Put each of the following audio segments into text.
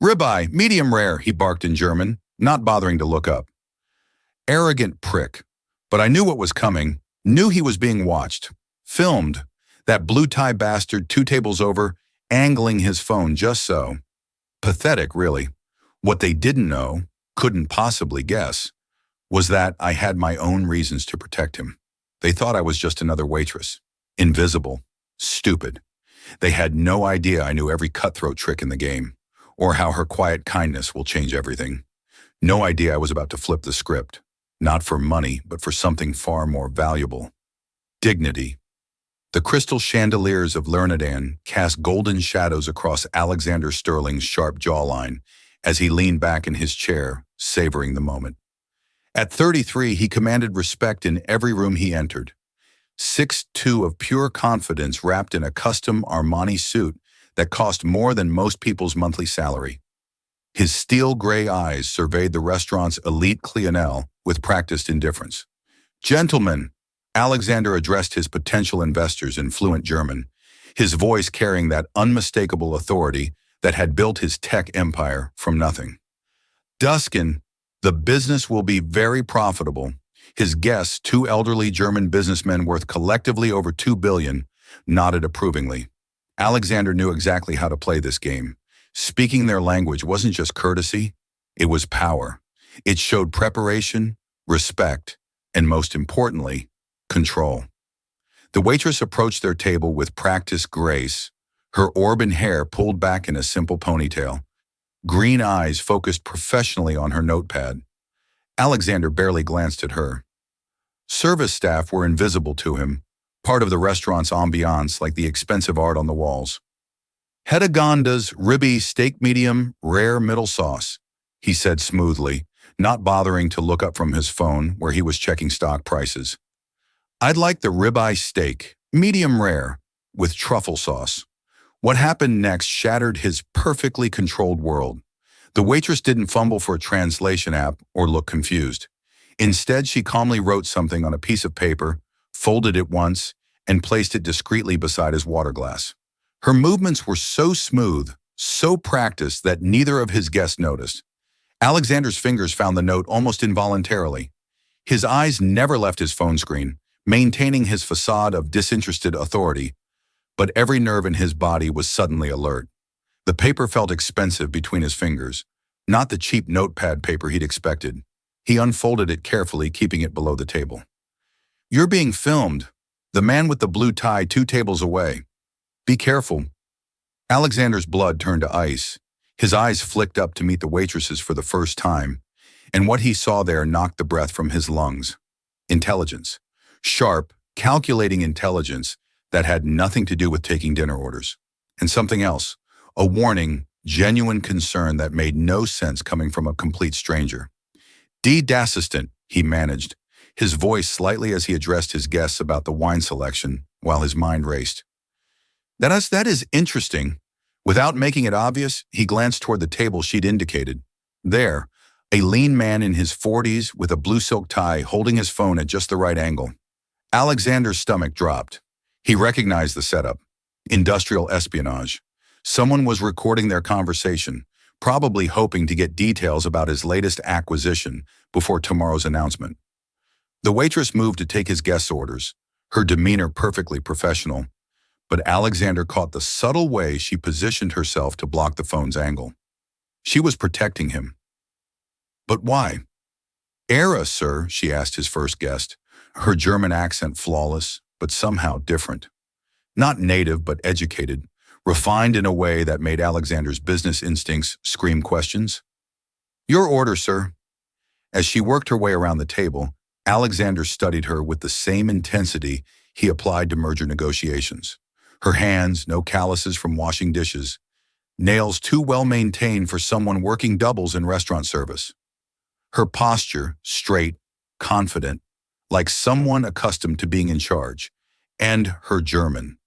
Ribeye, medium rare, he barked in German, not bothering to look up. Arrogant prick. But I knew what was coming, knew he was being watched. Filmed. That blue-tie bastard 2 tables over, angling his phone just so. Pathetic, really. What they didn't know, couldn't possibly guess, was that I had my own reasons to protect him. They thought I was just another waitress. Invisible. Stupid. They had no idea I knew every cutthroat trick in the game, or how her quiet kindness will change everything. No idea I was about to flip the script. Not for money, but for something far more valuable. Dignity. The crystal chandeliers of Lernadan cast golden shadows across Alexander Sterling's sharp jawline as he leaned back in his chair, savoring the moment. At 33, he commanded respect in every room he entered. 6'2" of pure confidence wrapped in a custom Armani suit that cost more than most people's monthly salary. His steel gray eyes surveyed the restaurant's elite clientele with practiced indifference. Gentlemen, Alexander addressed his potential investors in fluent German, his voice carrying that unmistakable authority that had built his tech empire from nothing. Duskin, the business will be very profitable. His guests, 2 elderly German businessmen worth collectively over $2 billion, nodded approvingly. Alexander knew exactly how to play this game. Speaking their language wasn't just courtesy, it was power. It showed preparation, respect, and most importantly, control. The waitress approached their table with practiced grace, her auburn hair pulled back in a simple ponytail. Green eyes focused professionally on her notepad. Alexander barely glanced at her. Service staff were invisible to him, part of the restaurant's ambiance like the expensive art on the walls. Hedagonda's ribby steak medium, rare middle sauce, he said smoothly, not bothering to look up from his phone where he was checking stock prices. I'd like the ribeye steak, medium rare, with truffle sauce. What happened next shattered his perfectly controlled world. The waitress didn't fumble for a translation app or look confused. Instead, she calmly wrote something on a piece of paper, folded it once, and placed it discreetly beside his water glass. Her movements were so smooth, so practiced that neither of his guests noticed. Alexander's fingers found the note almost involuntarily. His eyes never left his phone screen, maintaining his facade of disinterested authority, but every nerve in his body was suddenly alert. The paper felt expensive between his fingers, not the cheap notepad paper he'd expected. He unfolded it carefully, keeping it below the table. You're being filmed. The man with the blue tie 2 tables away. Be careful. Alexander's blood turned to ice. His eyes flicked up to meet the waitress's for the first time, and what he saw there knocked the breath from his lungs. Intelligence. Sharp, calculating intelligence that had nothing to do with taking dinner orders. And something else. A warning, genuine concern that made no sense coming from a complete stranger. Assistant, he managed, his voice slightly as he addressed his guests about the wine selection while his mind raced. That is interesting. Without making it obvious, he glanced toward the table she'd indicated. There, a lean man in his 40s with a blue silk tie holding his phone at just the right angle. Alexander's stomach dropped. He recognized the setup. Industrial espionage. Someone was recording their conversation, probably hoping to get details about his latest acquisition before tomorrow's announcement. The waitress moved to take his guests' orders, her demeanor perfectly professional, but Alexander caught the subtle way she positioned herself to block the phone's angle. She was protecting him. But why? Era, sir, she asked his first guest, her German accent flawless, but somehow different. Not native, but educated, refined in a way that made Alexander's business instincts scream questions. Your order, sir. As she worked her way around the table, Alexander studied her with the same intensity he applied to merger negotiations. Her hands, no calluses from washing dishes. Nails too well maintained for someone working doubles in restaurant service. Her posture, straight, confident, like someone accustomed to being in charge. And her German.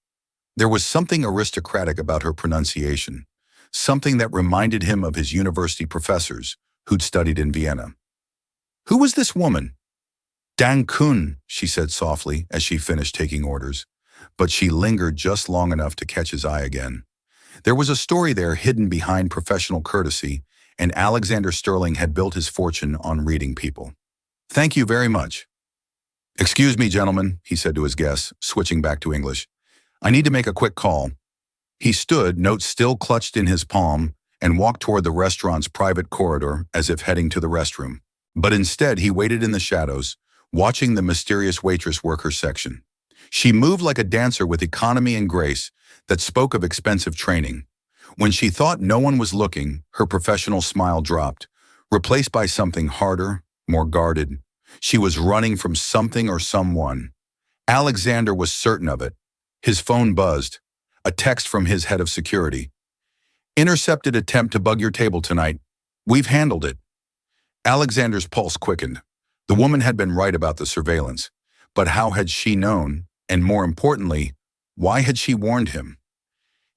There was something aristocratic about her pronunciation, something that reminded him of his university professors who'd studied in Vienna. Who was this woman? Dankun, she said softly as she finished taking orders, but she lingered just long enough to catch his eye again. There was a story there hidden behind professional courtesy, and Alexander Sterling had built his fortune on reading people. "Thank you very much." "Excuse me, gentlemen," he said to his guests, switching back to English. "I need to make a quick call." He stood, notes still clutched in his palm, and walked toward the restaurant's private corridor as if heading to the restroom. But instead, he waited in the shadows, watching the mysterious waitress work her section. She moved like a dancer with economy and grace that spoke of expensive training. When she thought no one was looking, her professional smile dropped, replaced by something harder, more guarded. She was running from something or someone. Alexander was certain of it. His phone buzzed. A text from his head of security. "Intercepted attempt to bug your table tonight. We've handled it." Alexander's pulse quickened. The woman had been right about the surveillance. But how had she known? And more importantly, why had she warned him?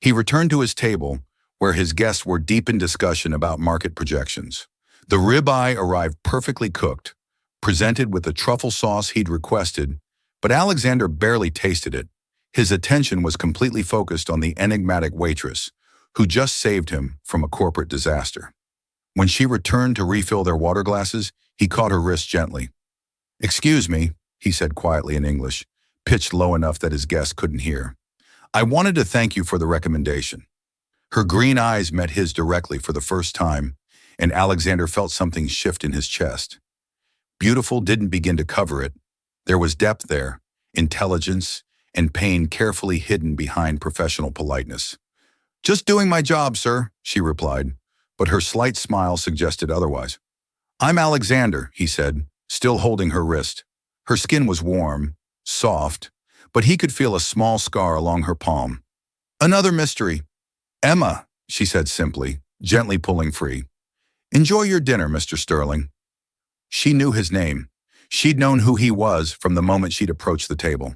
He returned to his table, where his guests were deep in discussion about market projections. The ribeye arrived perfectly cooked, presented with the truffle sauce he'd requested, but Alexander barely tasted it. His attention was completely focused on the enigmatic waitress, who just saved him from a corporate disaster. When she returned to refill their water glasses, he caught her wrist gently. "Excuse me," he said quietly in English, pitched low enough that his guest couldn't hear. "I wanted to thank you for the recommendation." Her green eyes met his directly for the first time, and Alexander felt something shift in his chest. Beautiful didn't begin to cover it. There was depth there, intelligence, and pain carefully hidden behind professional politeness. "Just doing my job, sir," she replied, but her slight smile suggested otherwise. "I'm Alexander," he said, still holding her wrist. Her skin was warm, soft, but he could feel a small scar along her palm. "Another mystery." "Emma," she said simply, gently pulling free. "Enjoy your dinner, Mr. Sterling." She knew his name. She'd known who he was from the moment she'd approached the table.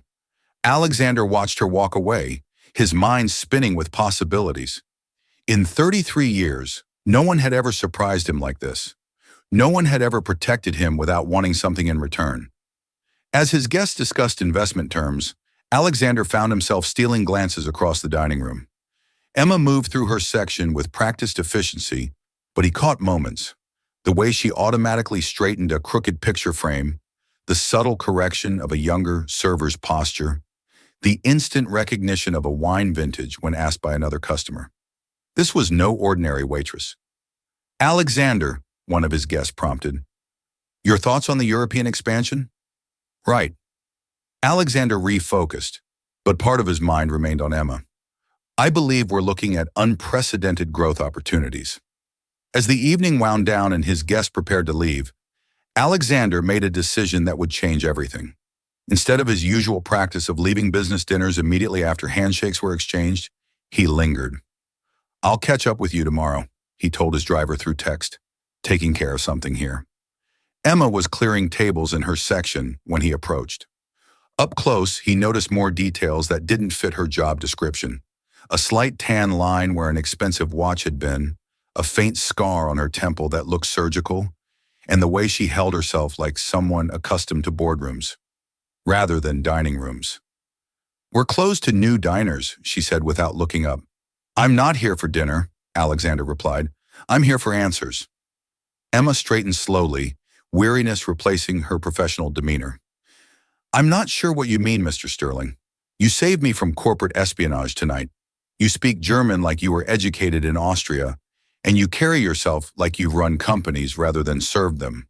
Alexander watched her walk away, his mind spinning with possibilities. In 33 years, no one had ever surprised him like this. No one had ever protected him without wanting something in return. As his guests discussed investment terms, Alexander found himself stealing glances across the dining room. Emma moved through her section with practiced efficiency, but he caught moments. The way she automatically straightened a crooked picture frame, the subtle correction of a younger server's posture, the instant recognition of a wine vintage when asked by another customer. This was no ordinary waitress. "Alexander," one of his guests prompted, "your thoughts on the European expansion?" "Right." Alexander refocused, but part of his mind remained on Emma. "I believe we're looking at unprecedented growth opportunities." As the evening wound down and his guests prepared to leave, Alexander made a decision that would change everything. Instead of his usual practice of leaving business dinners immediately after handshakes were exchanged, he lingered. "I'll catch up with you tomorrow," he told his driver through text, taking care of something here. Emma was clearing tables in her section when he approached. Up close, he noticed more details that didn't fit her job description. A slight tan line where an expensive watch had been, a faint scar on her temple that looked surgical, and the way she held herself like someone accustomed to boardrooms, rather than dining rooms. "We're closed to new diners," she said without looking up. "I'm not here for dinner," Alexander replied. "I'm here for answers." Emma straightened slowly, weariness replacing her professional demeanor. "I'm not sure what you mean, Mr. Sterling. You saved me from corporate espionage tonight. You speak German like you were educated in Austria, and you carry yourself like you've run companies rather than served them."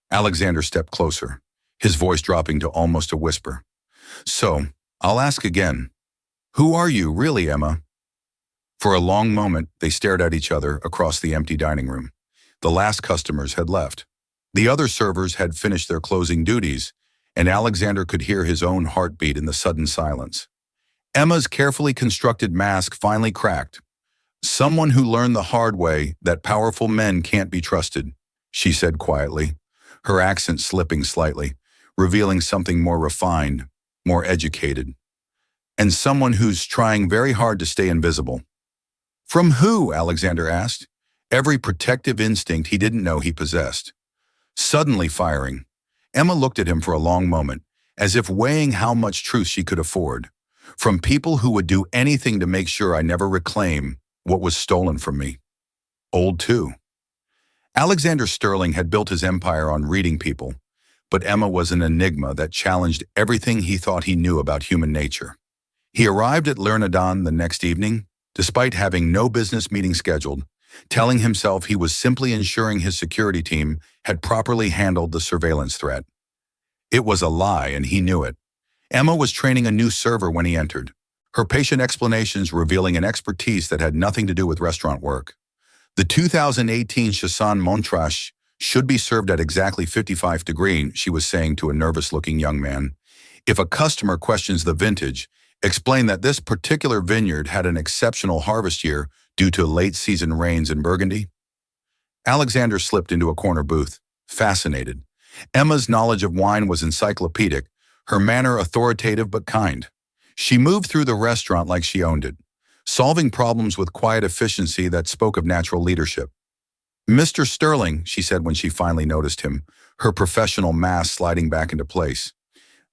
Alexander stepped closer, his voice dropping to almost a whisper. "So, I'll ask again. Who are you, really, Emma?" For a long moment, they stared at each other across the empty dining room. The last customers had left. The other servers had finished their closing duties, and Alexander could hear his own heartbeat in the sudden silence. Emma's carefully constructed mask finally cracked. "Someone who learned the hard way that powerful men can't be trusted," she said quietly, her accent slipping slightly, revealing something more refined, more educated. "And someone who's trying very hard to stay invisible." "From who?" Alexander asked, every protective instinct he didn't know he possessed. Suddenly firing, Emma looked at him for a long moment, as if weighing how much truth she could afford. "From people who would do anything to make sure I never reclaim What was stolen from me? Old too. Alexander Sterling had built his empire on reading people, but Emma was an enigma that challenged everything he thought he knew about human nature. He arrived at Lernadan the next evening, despite having no business meeting scheduled, telling himself he was simply ensuring his security team had properly handled the surveillance threat. It was a lie, and he knew it. Emma was training a new server when he entered, her patient explanations revealing an expertise that had nothing to do with restaurant work. The 2018 Chasson Montrach should be served at exactly 55 degrees, she was saying to a nervous-looking young man. If a customer questions the vintage, explain that this particular vineyard had an exceptional harvest year due to late-season rains in Burgundy. Alexander slipped into a corner booth, fascinated. Emma's knowledge of wine was encyclopedic, her manner authoritative but kind. She moved through the restaurant like she owned it, solving problems with quiet efficiency that spoke of natural leadership. "Mr. Sterling," she said when she finally noticed him, her professional mask sliding back into place.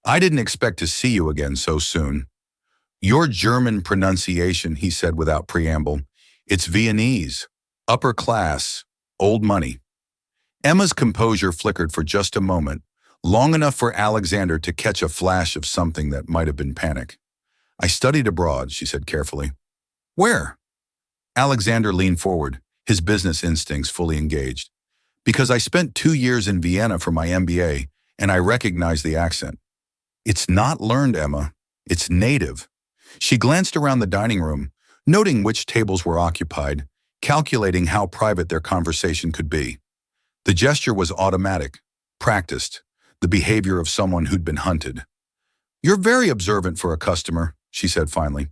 "I didn't expect to see you again so soon." "Your German pronunciation," he said without preamble. "It's Viennese, upper class, old money." Emma's composure flickered for just a moment, long enough for Alexander to catch a flash of something that might have been panic. "I studied abroad," she said carefully. "Where?" Alexander leaned forward, his business instincts fully engaged. "Because I spent 2 years in Vienna for my MBA, and I recognize the accent." "It's not learned, Emma. It's native." She glanced around the dining room, noting which tables were occupied, calculating how private their conversation could be. The gesture was automatic, practiced, the behavior of someone who'd been hunted. "You're very observant for a customer," she said finally.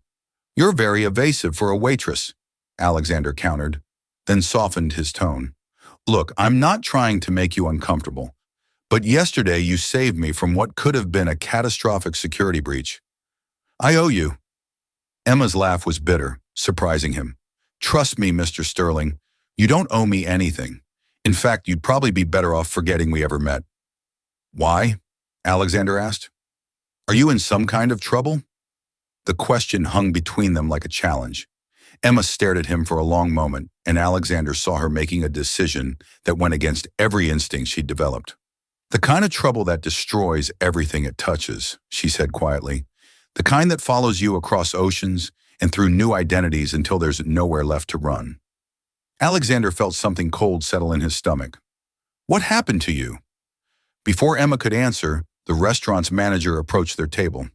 "You're very evasive for a waitress," Alexander countered, then softened his tone. "Look, I'm not trying to make you uncomfortable, but yesterday you saved me from what could have been a catastrophic security breach. I owe you." Emma's laugh was bitter, surprising him. "Trust me, Mr. Sterling, you don't owe me anything. In fact, you'd probably be better off forgetting we ever met." "Why?" Alexander asked. "Are you in some kind of trouble?" The question hung between them like a challenge. Emma stared at him for a long moment, and Alexander saw her making a decision that went against every instinct she'd developed. "The kind of trouble that destroys everything it touches," she said quietly. "The kind that follows you across oceans and through new identities until there's nowhere left to run." Alexander felt something cold settle in his stomach. "What happened to you?" Before Emma could answer, the restaurant's manager approached their table.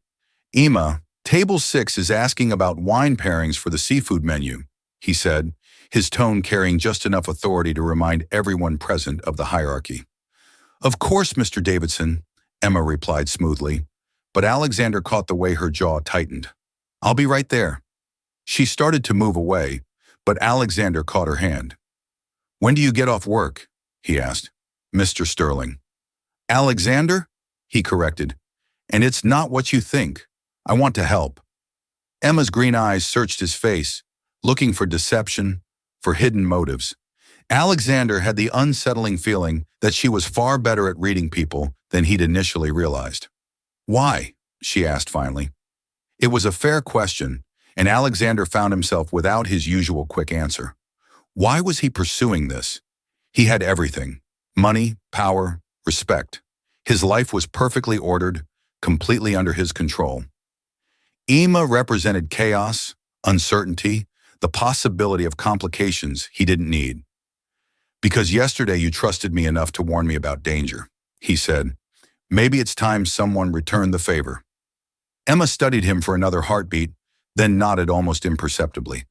"Emma, Table 6 is asking about wine pairings for the seafood menu," he said, his tone carrying just enough authority to remind everyone present of the hierarchy. "Of course, Mr. Davidson," Emma replied smoothly, but Alexander caught the way her jaw tightened. "I'll be right there." She started to move away, but Alexander caught her hand. "When do you get off work?" he asked. "Mr. Sterling." "Alexander?" he corrected. "And it's not what you think. I want to help." Emma's green eyes searched his face, looking for deception, for hidden motives. Alexander had the unsettling feeling that she was far better at reading people than he'd initially realized. "Why?" she asked finally. It was a fair question, and Alexander found himself without his usual quick answer. Why was he pursuing this? He had everything: money, power, respect. His life was perfectly ordered, completely under his control. Emma represented chaos, uncertainty, the possibility of complications he didn't need. "Because yesterday you trusted me enough to warn me about danger," he said. "Maybe it's time someone returned the favor." Emma studied him for another heartbeat, then nodded almost imperceptibly.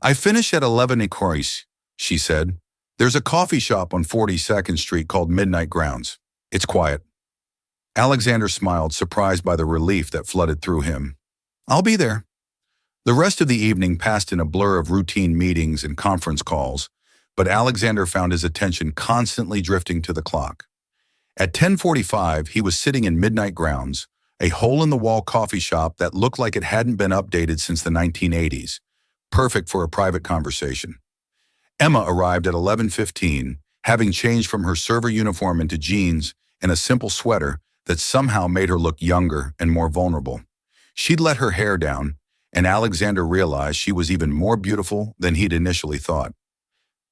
"I finish at 11 Ecoris," she said. "There's a coffee shop on 42nd Street called Midnight Grounds. It's quiet." Alexander smiled, surprised by the relief that flooded through him. "I'll be there." The rest of the evening passed in a blur of routine meetings and conference calls, but Alexander found his attention constantly drifting to the clock. At 10:45, he was sitting in Midnight Grounds, a hole-in-the-wall coffee shop that looked like it hadn't been updated since the 1980s, perfect for a private conversation. Emma arrived at 11:15, having changed from her server uniform into jeans and a simple sweater that somehow made her look younger and more vulnerable. She'd let her hair down, and Alexander realized she was even more beautiful than he'd initially thought.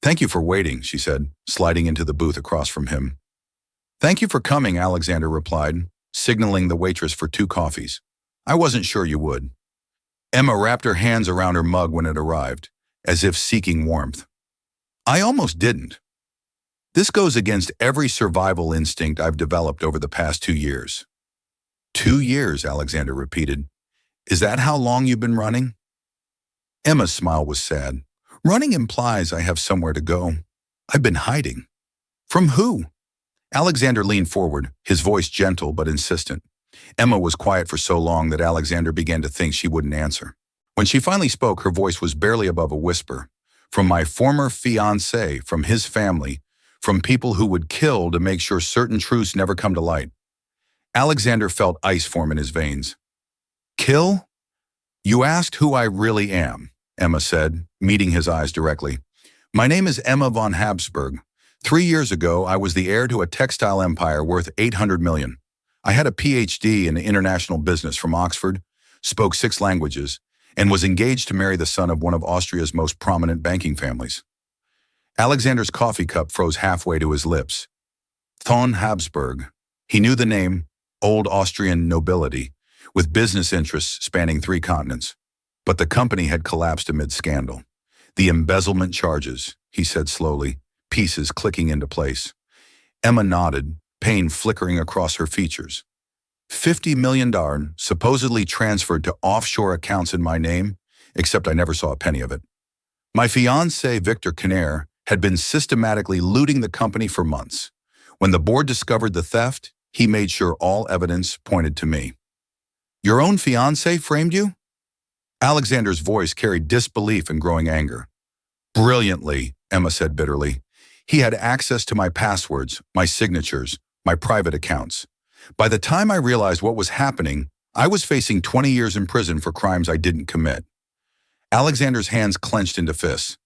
"Thank you for waiting," she said, sliding into the booth across from him. "Thank you for coming," Alexander replied, signaling the waitress for 2 coffees. "I wasn't sure you would." Emma wrapped her hands around her mug when it arrived, as if seeking warmth. "I almost didn't. This goes against every survival instinct I've developed over the past 2 years." 2 years, Alexander repeated. "Is that how long you've been running?" Emma's smile was sad. "Running implies I have somewhere to go. I've been hiding." "From who?" Alexander leaned forward, his voice gentle but insistent. Emma was quiet for so long that Alexander began to think she wouldn't answer. When she finally spoke, her voice was barely above a whisper. "From my former fiancé, from his family, from people who would kill to make sure certain truths never come to light." Alexander felt ice form in his veins. "Kill? You asked who I really am," Emma said, meeting his eyes directly. "My name is Emma von Habsburg. 3 years ago, I was the heir to a textile empire worth 800 million. I had a PhD in international business from Oxford, spoke 6 languages, and was engaged to marry the son of one of Austria's most prominent banking families." Alexander's coffee cup froze halfway to his lips. Von Habsburg. He knew the name, old Austrian nobility, with business interests spanning 3 continents. But the company had collapsed amid scandal. "The embezzlement charges," he said slowly, pieces clicking into place. Emma nodded, pain flickering across her features. $50 million supposedly transferred to offshore accounts in my name, except I never saw a penny of it. My fiancé, Victor Kinnair, had been systematically looting the company for months. When the board discovered the theft, he made sure all evidence pointed to me. "Your own fiancé framed you?" Alexander's voice carried disbelief and growing anger. "Brilliantly," Emma said bitterly. "He had access to my passwords, my signatures, my private accounts. By the time I realized what was happening, I was facing 20 years in prison for crimes I didn't commit." Alexander's hands clenched into fists.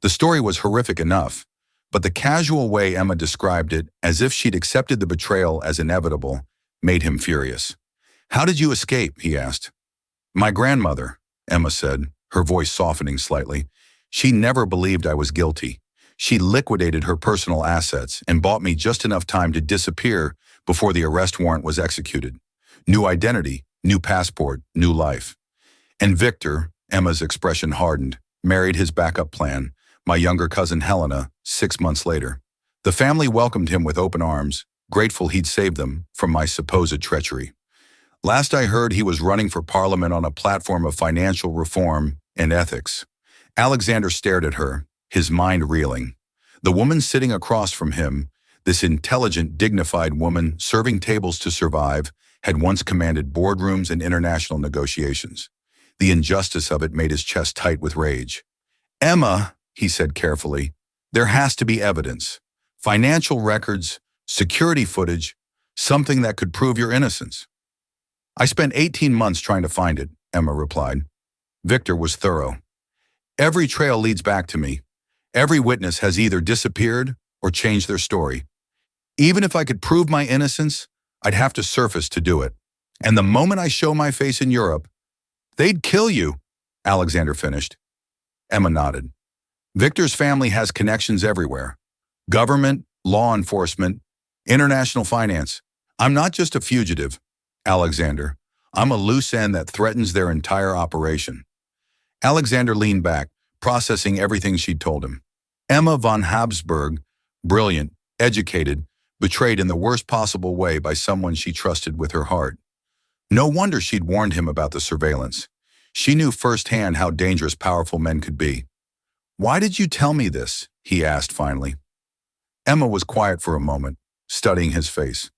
The story was horrific enough, but the casual way Emma described it, as if she'd accepted the betrayal as inevitable, made him furious. "How did you escape?" he asked. "My grandmother," Emma said, her voice softening slightly. "She never believed I was guilty. She liquidated her personal assets and bought me just enough time to disappear before the arrest warrant was executed. New identity, new passport, new life. And Victor," Emma's expression hardened, "married his backup plan, my younger cousin Helena, 6 months later. The family welcomed him with open arms, grateful he'd saved them from my supposed treachery. Last I heard, he was running for parliament on a platform of financial reform and ethics." Alexander stared at her, his mind reeling. The woman sitting across from him, this intelligent, dignified woman serving tables to survive, had once commanded boardrooms and international negotiations. The injustice of it made his chest tight with rage. "Emma," he said carefully, "there has to be evidence. Financial records, security footage, something that could prove your innocence." "I spent 18 months trying to find it," Emma replied. Victor was thorough. "Every trail leads back to me. Every witness has either disappeared or changed their story. Even if I could prove my innocence, I'd have to surface to do it. And the moment I show my face in Europe, they'd kill you," Alexander finished. Emma nodded. "Victor's family has connections everywhere. Government, law enforcement, international finance. I'm not just a fugitive, Alexander. I'm a loose end that threatens their entire operation." Alexander leaned back, processing everything she'd told him. Emma von Habsburg, brilliant, educated, betrayed in the worst possible way by someone she trusted with her heart. No wonder she'd warned him about the surveillance. She knew firsthand how dangerous powerful men could be. "Why did you tell me this?" he asked finally. Emma was quiet for a moment, studying his face.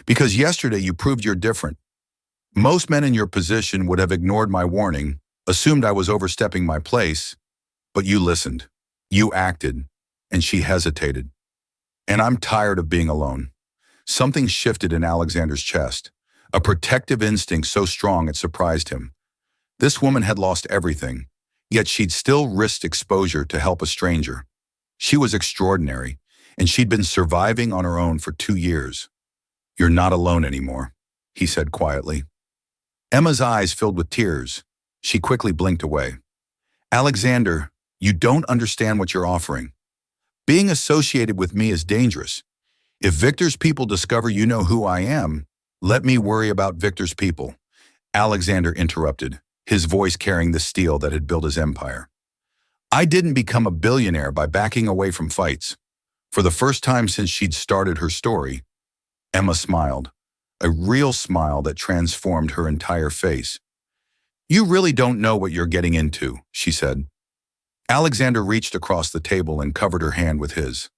"Because yesterday you proved you're different. Most men in your position would have ignored my warning, assumed I was overstepping my place, but you listened. You acted." And she hesitated. "And I'm tired of being alone." Something shifted in Alexander's chest, a protective instinct so strong it surprised him. This woman had lost everything, yet she'd still risked exposure to help a stranger. She was extraordinary, and she'd been surviving on her own for 2 years. "You're not alone anymore," he said quietly. Emma's eyes filled with tears. She quickly blinked away. Alexander, you don't understand what you're offering. Being associated with me is dangerous. If Victor's people discover you know who I am, let me worry about Victor's people. Alexander interrupted, his voice carrying the steel that had built his empire. I didn't become a billionaire by backing away from fights. For the first time since she'd started her story, Emma smiled, a real smile that transformed her entire face. You really don't know what you're getting into, she said. Alexander reached across the table and covered her hand with his.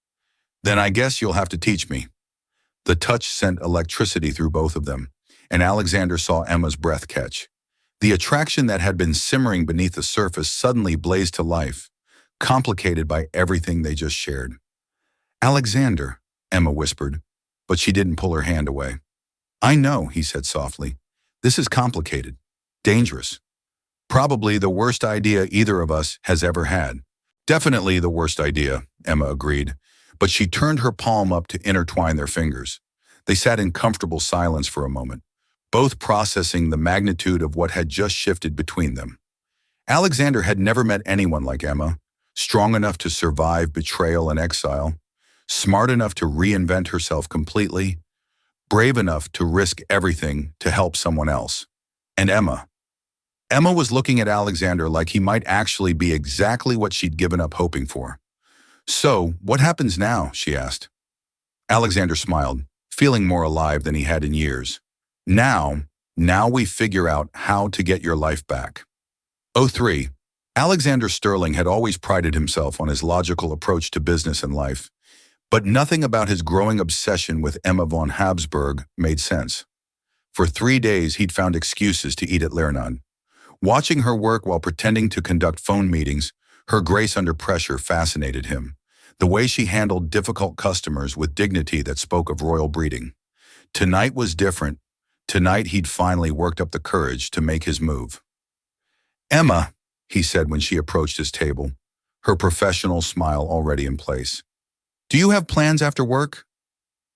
Then I guess you'll have to teach me. The touch sent electricity through both of them, and Alexander saw Emma's breath catch. The attraction that had been simmering beneath the surface suddenly blazed to life, complicated by everything they just shared. Alexander, Emma whispered, but she didn't pull her hand away. I know, he said softly. This is complicated, dangerous. Probably the worst idea either of us has ever had. Definitely the worst idea, Emma agreed, but she turned her palm up to intertwine their fingers. They sat in comfortable silence for a moment, both processing the magnitude of what had just shifted between them. Alexander had never met anyone like Emma, strong enough to survive betrayal and exile, smart enough to reinvent herself completely, brave enough to risk everything to help someone else. And Emma was looking at Alexander like he might actually be exactly what she'd given up hoping for. So, what happens now? She asked. Alexander smiled, feeling more alive than he had in years. Now we figure out how to get your life back. 03. Alexander Sterling had always prided himself on his logical approach to business and life, but nothing about his growing obsession with Emma von Habsburg made sense. For 3 days, he'd found excuses to eat at Lernan. Watching her work while pretending to conduct phone meetings, her grace under pressure fascinated him. The way she handled difficult customers with dignity that spoke of royal breeding. Tonight was different. Tonight he'd finally worked up the courage to make his move. Emma, he said when she approached his table, her professional smile already in place. Do you have plans after work?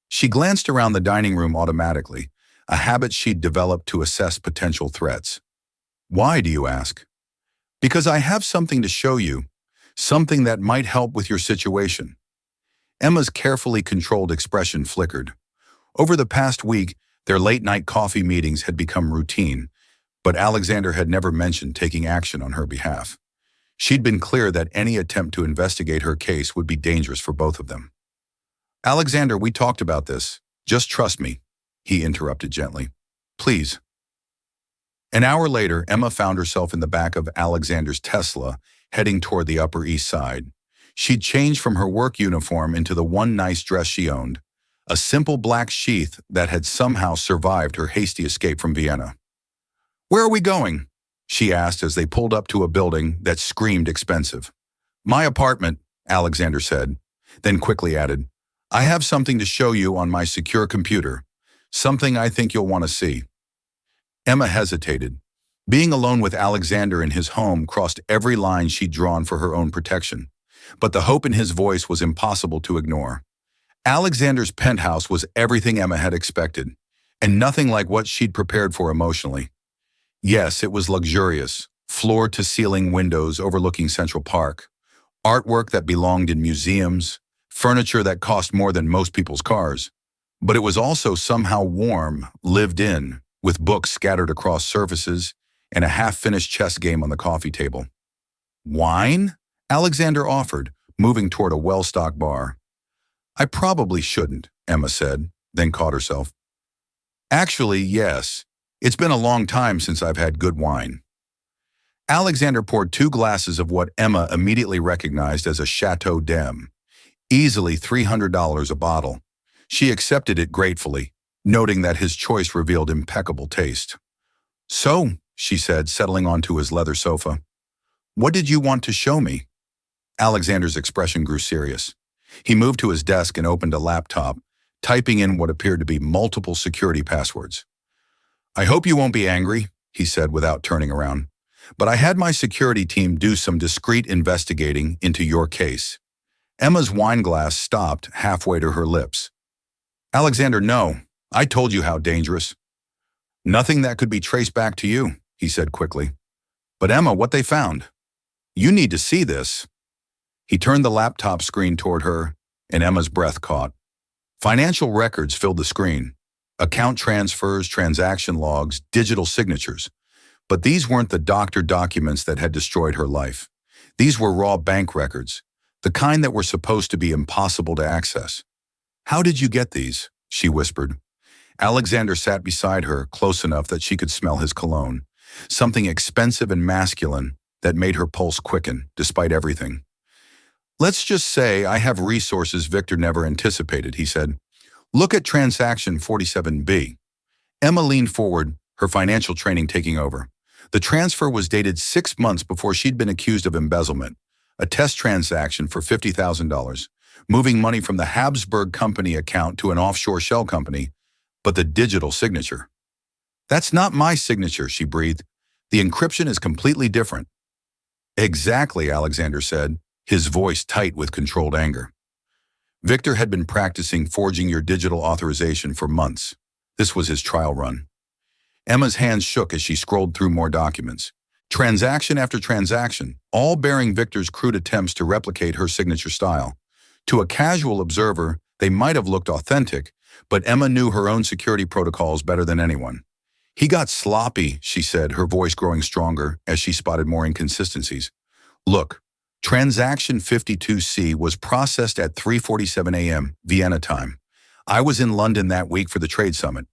She glanced around the dining room automatically, a habit she'd developed to assess potential threats. Why, do you ask? Because I have something to show you, something that might help with your situation. Emma's carefully controlled expression flickered. Over the past week, their late-night coffee meetings had become routine, but Alexander had never mentioned taking action on her behalf. She'd been clear that any attempt to investigate her case would be dangerous for both of them. Alexander, we talked about this. Just trust me, he interrupted gently. Please. An hour later, Emma found herself in the back of Alexander's Tesla, heading toward the Upper East Side. She'd changed from her work uniform into the one nice dress she owned, a simple black sheath that had somehow survived her hasty escape from Vienna. Where are we going? She asked as they pulled up to a building that screamed expensive. My apartment, Alexander said, then quickly added, I have something to show you on my secure computer, something I think you'll want to see. Emma hesitated. Being alone with Alexander in his home crossed every line she'd drawn for her own protection, but the hope in his voice was impossible to ignore. Alexander's penthouse was everything Emma had expected, and nothing like what she'd prepared for emotionally. Yes, it was luxurious, floor-to-ceiling windows overlooking Central Park, artwork that belonged in museums, furniture that cost more than most people's cars. But it was also somehow warm, lived in, with books scattered across surfaces and a half-finished chess game on the coffee table. Wine? Alexander offered, moving toward a well-stocked bar. I probably shouldn't, Emma said, then caught herself. Actually, yes. It's been a long time since I've had good wine. Alexander poured 2 glasses of what Emma immediately recognized as a Chateau d'Em, easily $300 a bottle. She accepted it gratefully, noting that his choice revealed impeccable taste. So, she said, settling onto his leather sofa, what did you want to show me? Alexander's expression grew serious. He moved to his desk and opened a laptop, typing in what appeared to be multiple security passwords. I hope you won't be angry, he said without turning around, but I had my security team do some discreet investigating into your case. Emma's wine glass stopped halfway to her lips. Alexander, no, I told you how dangerous. Nothing that could be traced back to you, he said quickly. But Emma, what they found? You need to see this. He turned the laptop screen toward her, and Emma's breath caught. Financial records filled the screen. Account transfers, transaction logs, digital signatures. But these weren't the doctor documents that had destroyed her life. These were raw bank records, the kind that were supposed to be impossible to access. How did you get these? She whispered. Alexander sat beside her, close enough that she could smell his cologne, something expensive and masculine that made her pulse quicken, despite everything. Let's just say I have resources Victor never anticipated, he said. Look at transaction 47B. Emma leaned forward, her financial training taking over. The transfer was dated 6 months before she'd been accused of embezzlement, a test transaction for $50,000, moving money from the Habsburg Company account to an offshore shell company, but the digital signature. That's not my signature, she breathed. The encryption is completely different. Exactly, Alexander said, his voice tight with controlled anger. Victor had been practicing forging your digital authorization for months. This was his trial run. Emma's hands shook as she scrolled through more documents. Transaction after transaction, all bearing Victor's crude attempts to replicate her signature style. To a casual observer, they might have looked authentic, but Emma knew her own security protocols better than anyone. He got sloppy, she said, her voice growing stronger as she spotted more inconsistencies. Look, transaction 52C was processed at 3:47 a.m. Vienna time. I was in London that week for the trade summit.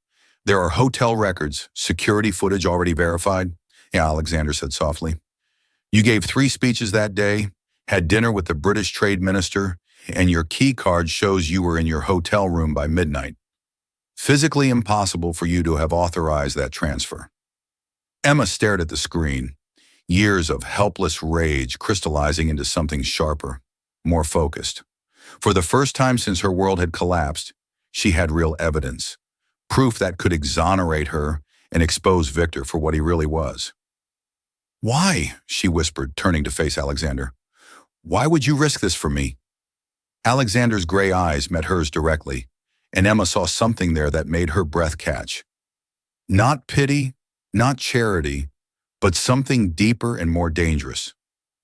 There are hotel records, security footage already verified. Yeah, Alexander said softly. You gave 3 speeches that day, had dinner with the British trade minister, and your key card shows you were in your hotel room by midnight. Physically impossible for you to have authorized that transfer. Emma stared at the screen, years of helpless rage crystallizing into something sharper, more focused. For the first time since her world had collapsed, she had real evidence, proof that could exonerate her and expose Victor for what he really was. Why? She whispered, turning to face Alexander. Why would you risk this for me? Alexander's gray eyes met hers directly, and Emma saw something there that made her breath catch. Not pity, not charity, but something deeper and more dangerous.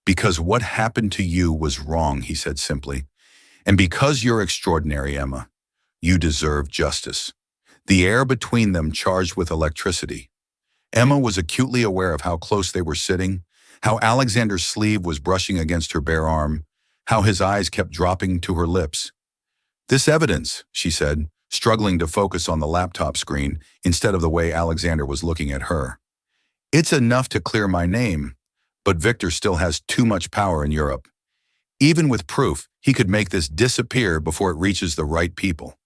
Because what happened to you was wrong, he said simply. And because you're extraordinary, Emma, you deserve justice. The air between them charged with electricity. Emma was acutely aware of how close they were sitting, how Alexander's sleeve was brushing against her bare arm, how his eyes kept dropping to her lips. This evidence, she said, struggling to focus on the laptop screen instead of the way Alexander was looking at her. It's enough to clear my name, but Victor still has too much power in Europe. Even with proof, he could make this disappear before it reaches the right people.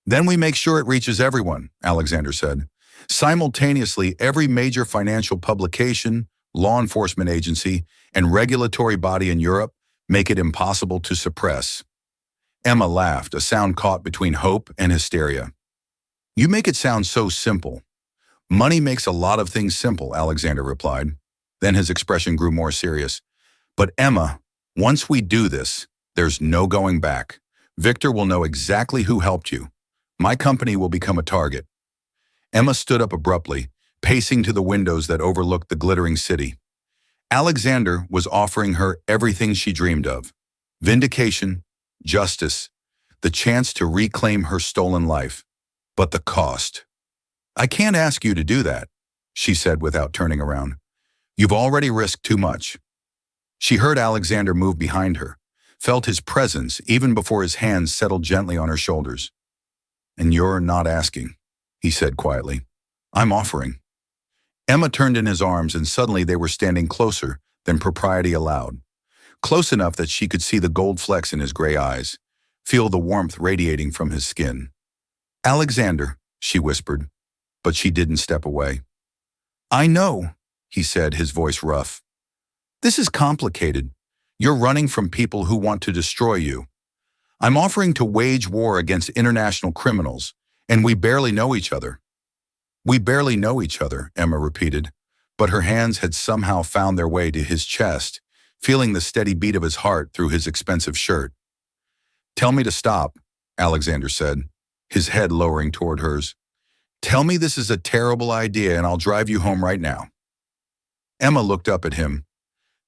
Then we make sure it reaches everyone, Alexander said. Simultaneously, every major financial publication, law enforcement agency, and regulatory body in Europe make it impossible to suppress. Emma laughed, a sound caught between hope and hysteria. You make it sound so simple. Money makes a lot of things simple, Alexander replied. Then his expression grew more serious. But Emma, once we do this, there's no going back. Victor will know exactly who helped you. My company will become a target. Emma stood up abruptly, pacing to the windows that overlooked the glittering city. Alexander was offering her everything she dreamed of. Vindication, justice, the chance to reclaim her stolen life. But the cost. I can't ask you to do that, she said without turning around. You've already risked too much. She heard Alexander move behind her, felt his presence even before his hands settled gently on her shoulders. And you're not asking, he said quietly. I'm offering. Emma turned in his arms and suddenly they were standing closer than propriety allowed. Close enough that she could see the gold flecks in his gray eyes, feel the warmth radiating from his skin. Alexander, she whispered, but she didn't step away. I know, he said, his voice rough. This is complicated. You're running from people who want to destroy you. I'm offering to wage war against international criminals, and we barely know each other. We barely know each other, Emma repeated, but her hands had somehow found their way to his chest, feeling the steady beat of his heart through his expensive shirt. Tell me to stop, Alexander said, his head lowering toward hers. Tell me this is a terrible idea and I'll drive you home right now. Emma looked up at him,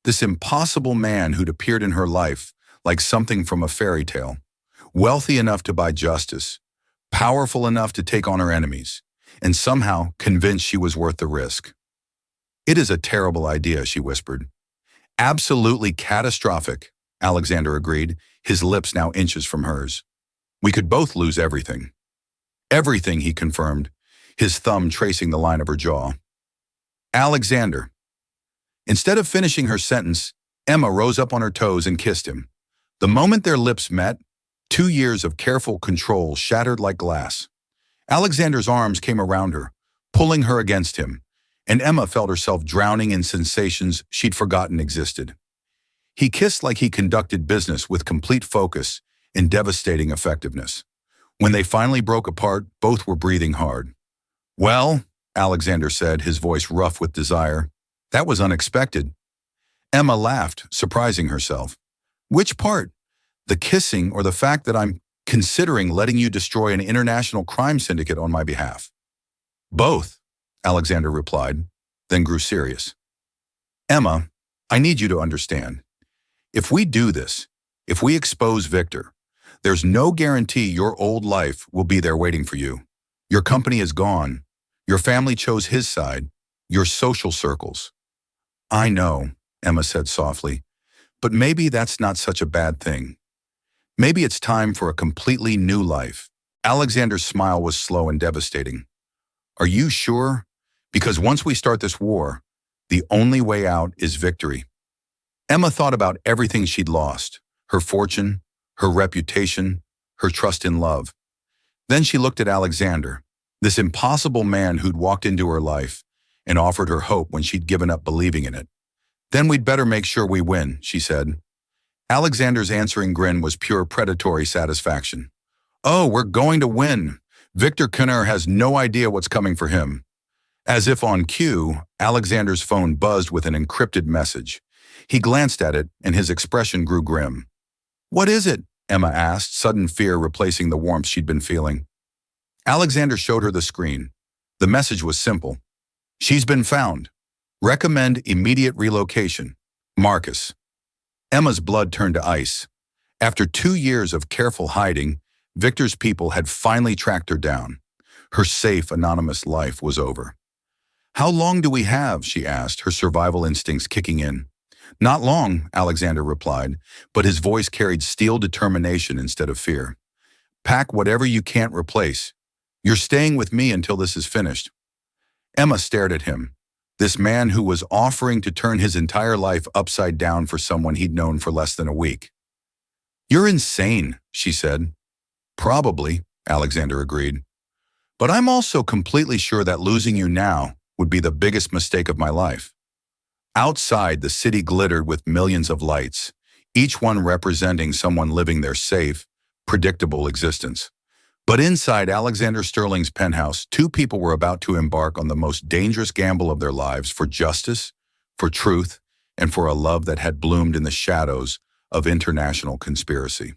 this impossible man who'd appeared in her life like something from a fairy tale, wealthy enough to buy justice, powerful enough to take on her enemies, and somehow convinced she was worth the risk. It is a terrible idea, she whispered. Absolutely catastrophic, Alexander agreed, his lips now inches from hers. We could both lose everything. Everything, he confirmed, his thumb tracing the line of her jaw. Alexander. Instead of finishing her sentence, Emma rose up on her toes and kissed him. The moment their lips met, 2 years of careful control shattered like glass. Alexander's arms came around her, pulling her against him, and Emma felt herself drowning in sensations she'd forgotten existed. He kissed like he conducted business with complete focus and devastating effectiveness. When they finally broke apart, both were breathing hard. Well, Alexander said, his voice rough with desire, that was unexpected. Emma laughed, surprising herself. Which part? The kissing or the fact that I'm considering letting you destroy an international crime syndicate on my behalf? Both, Alexander replied, then grew serious. Emma, I need you to understand. If we do this, if we expose Victor, there's no guarantee your old life will be there waiting for you. Your company is gone. Your family chose his side. Your social circles. I know, Emma said softly, but maybe that's not such a bad thing. Maybe it's time for a completely new life. Alexander's smile was slow and devastating. Are you sure? Because once we start this war, the only way out is victory. Emma thought about everything she'd lost, her fortune, her reputation, her trust in love. Then she looked at Alexander, this impossible man who'd walked into her life and offered her hope when she'd given up believing in it. Then we'd better make sure we win, she said. Alexander's answering grin was pure predatory satisfaction. Oh, we're going to win. Victor Kenner has no idea what's coming for him. As if on cue, Alexander's phone buzzed with an encrypted message. He glanced at it, and his expression grew grim. What is it? Emma asked, sudden fear replacing the warmth she'd been feeling. Alexander showed her the screen. The message was simple. She's been found. Recommend immediate relocation. Marcus. Emma's blood turned to ice. After 2 years of careful hiding, Victor's people had finally tracked her down. Her safe, anonymous life was over. How long do we have? She asked, her survival instincts kicking in. Not long, Alexander replied, but his voice carried steel determination instead of fear. Pack whatever you can't replace. You're staying with me until this is finished. Emma stared at him, this man who was offering to turn his entire life upside down for someone he'd known for less than a week. You're insane, she said. Probably, Alexander agreed. But I'm also completely sure that losing you now would be the biggest mistake of my life. Outside, the city glittered with millions of lights, each one representing someone living their safe, predictable existence. But inside Alexander Sterling's penthouse, 2 people were about to embark on the most dangerous gamble of their lives for justice, for truth, and for a love that had bloomed in the shadows of international conspiracy.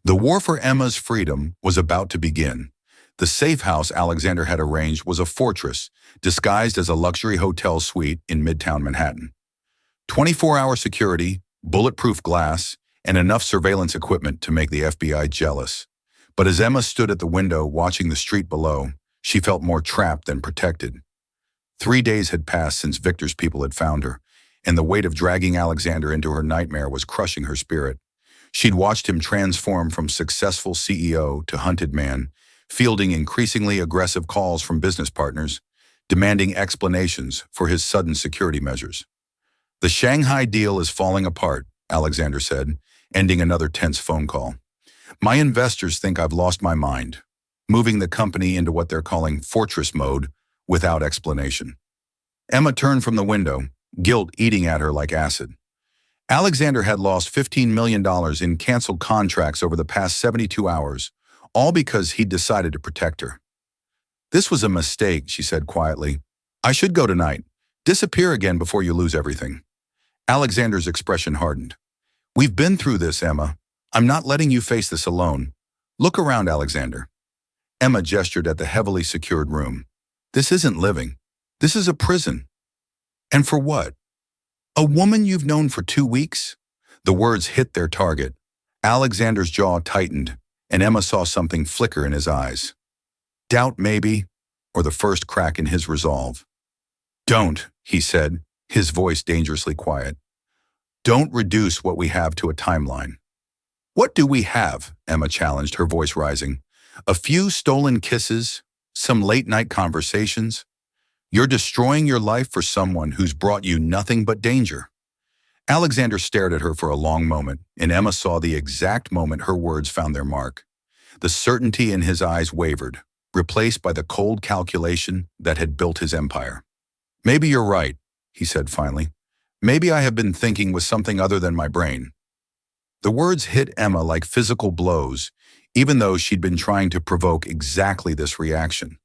The war for Emma's freedom was about to begin. The safe house Alexander had arranged was a fortress, disguised as a luxury hotel suite in Midtown Manhattan. 24-hour security, bulletproof glass, and enough surveillance equipment to make the FBI jealous. But as Emma stood at the window watching the street below, she felt more trapped than protected. 3 days had passed since Victor's people had found her, and the weight of dragging Alexander into her nightmare was crushing her spirit. She'd watched him transform from successful CEO to hunted man, fielding increasingly aggressive calls from business partners, demanding explanations for his sudden security measures. The Shanghai deal is falling apart, Alexander said, ending another tense phone call. My investors think I've lost my mind, moving the company into what they're calling fortress mode without explanation. Emma turned from the window, guilt eating at her like acid. Alexander had lost $15 million in canceled contracts over the past 72 hours, all because he'd decided to protect her. This was a mistake, she said quietly. I should go tonight. Disappear again before you lose everything. Alexander's expression hardened. We've been through this, Emma. I'm not letting you face this alone. Look around, Alexander. Emma gestured at the heavily secured room. This isn't living. This is a prison. And for what? A woman you've known for 2 weeks? The words hit their target. Alexander's jaw tightened, and Emma saw something flicker in his eyes. Doubt maybe, or the first crack in his resolve. Don't, he said, his voice dangerously quiet. Don't reduce what we have to a timeline. What do we have? Emma challenged, her voice rising. A few stolen kisses? Some late-night conversations? You're destroying your life for someone who's brought you nothing but danger. Alexander stared at her for a long moment, and Emma saw the exact moment her words found their mark. The certainty in his eyes wavered, replaced by the cold calculation that had built his empire. Maybe you're right, he said finally. Maybe I have been thinking with something other than my brain. The words hit Emma like physical blows, even though she'd been trying to provoke exactly this reaction.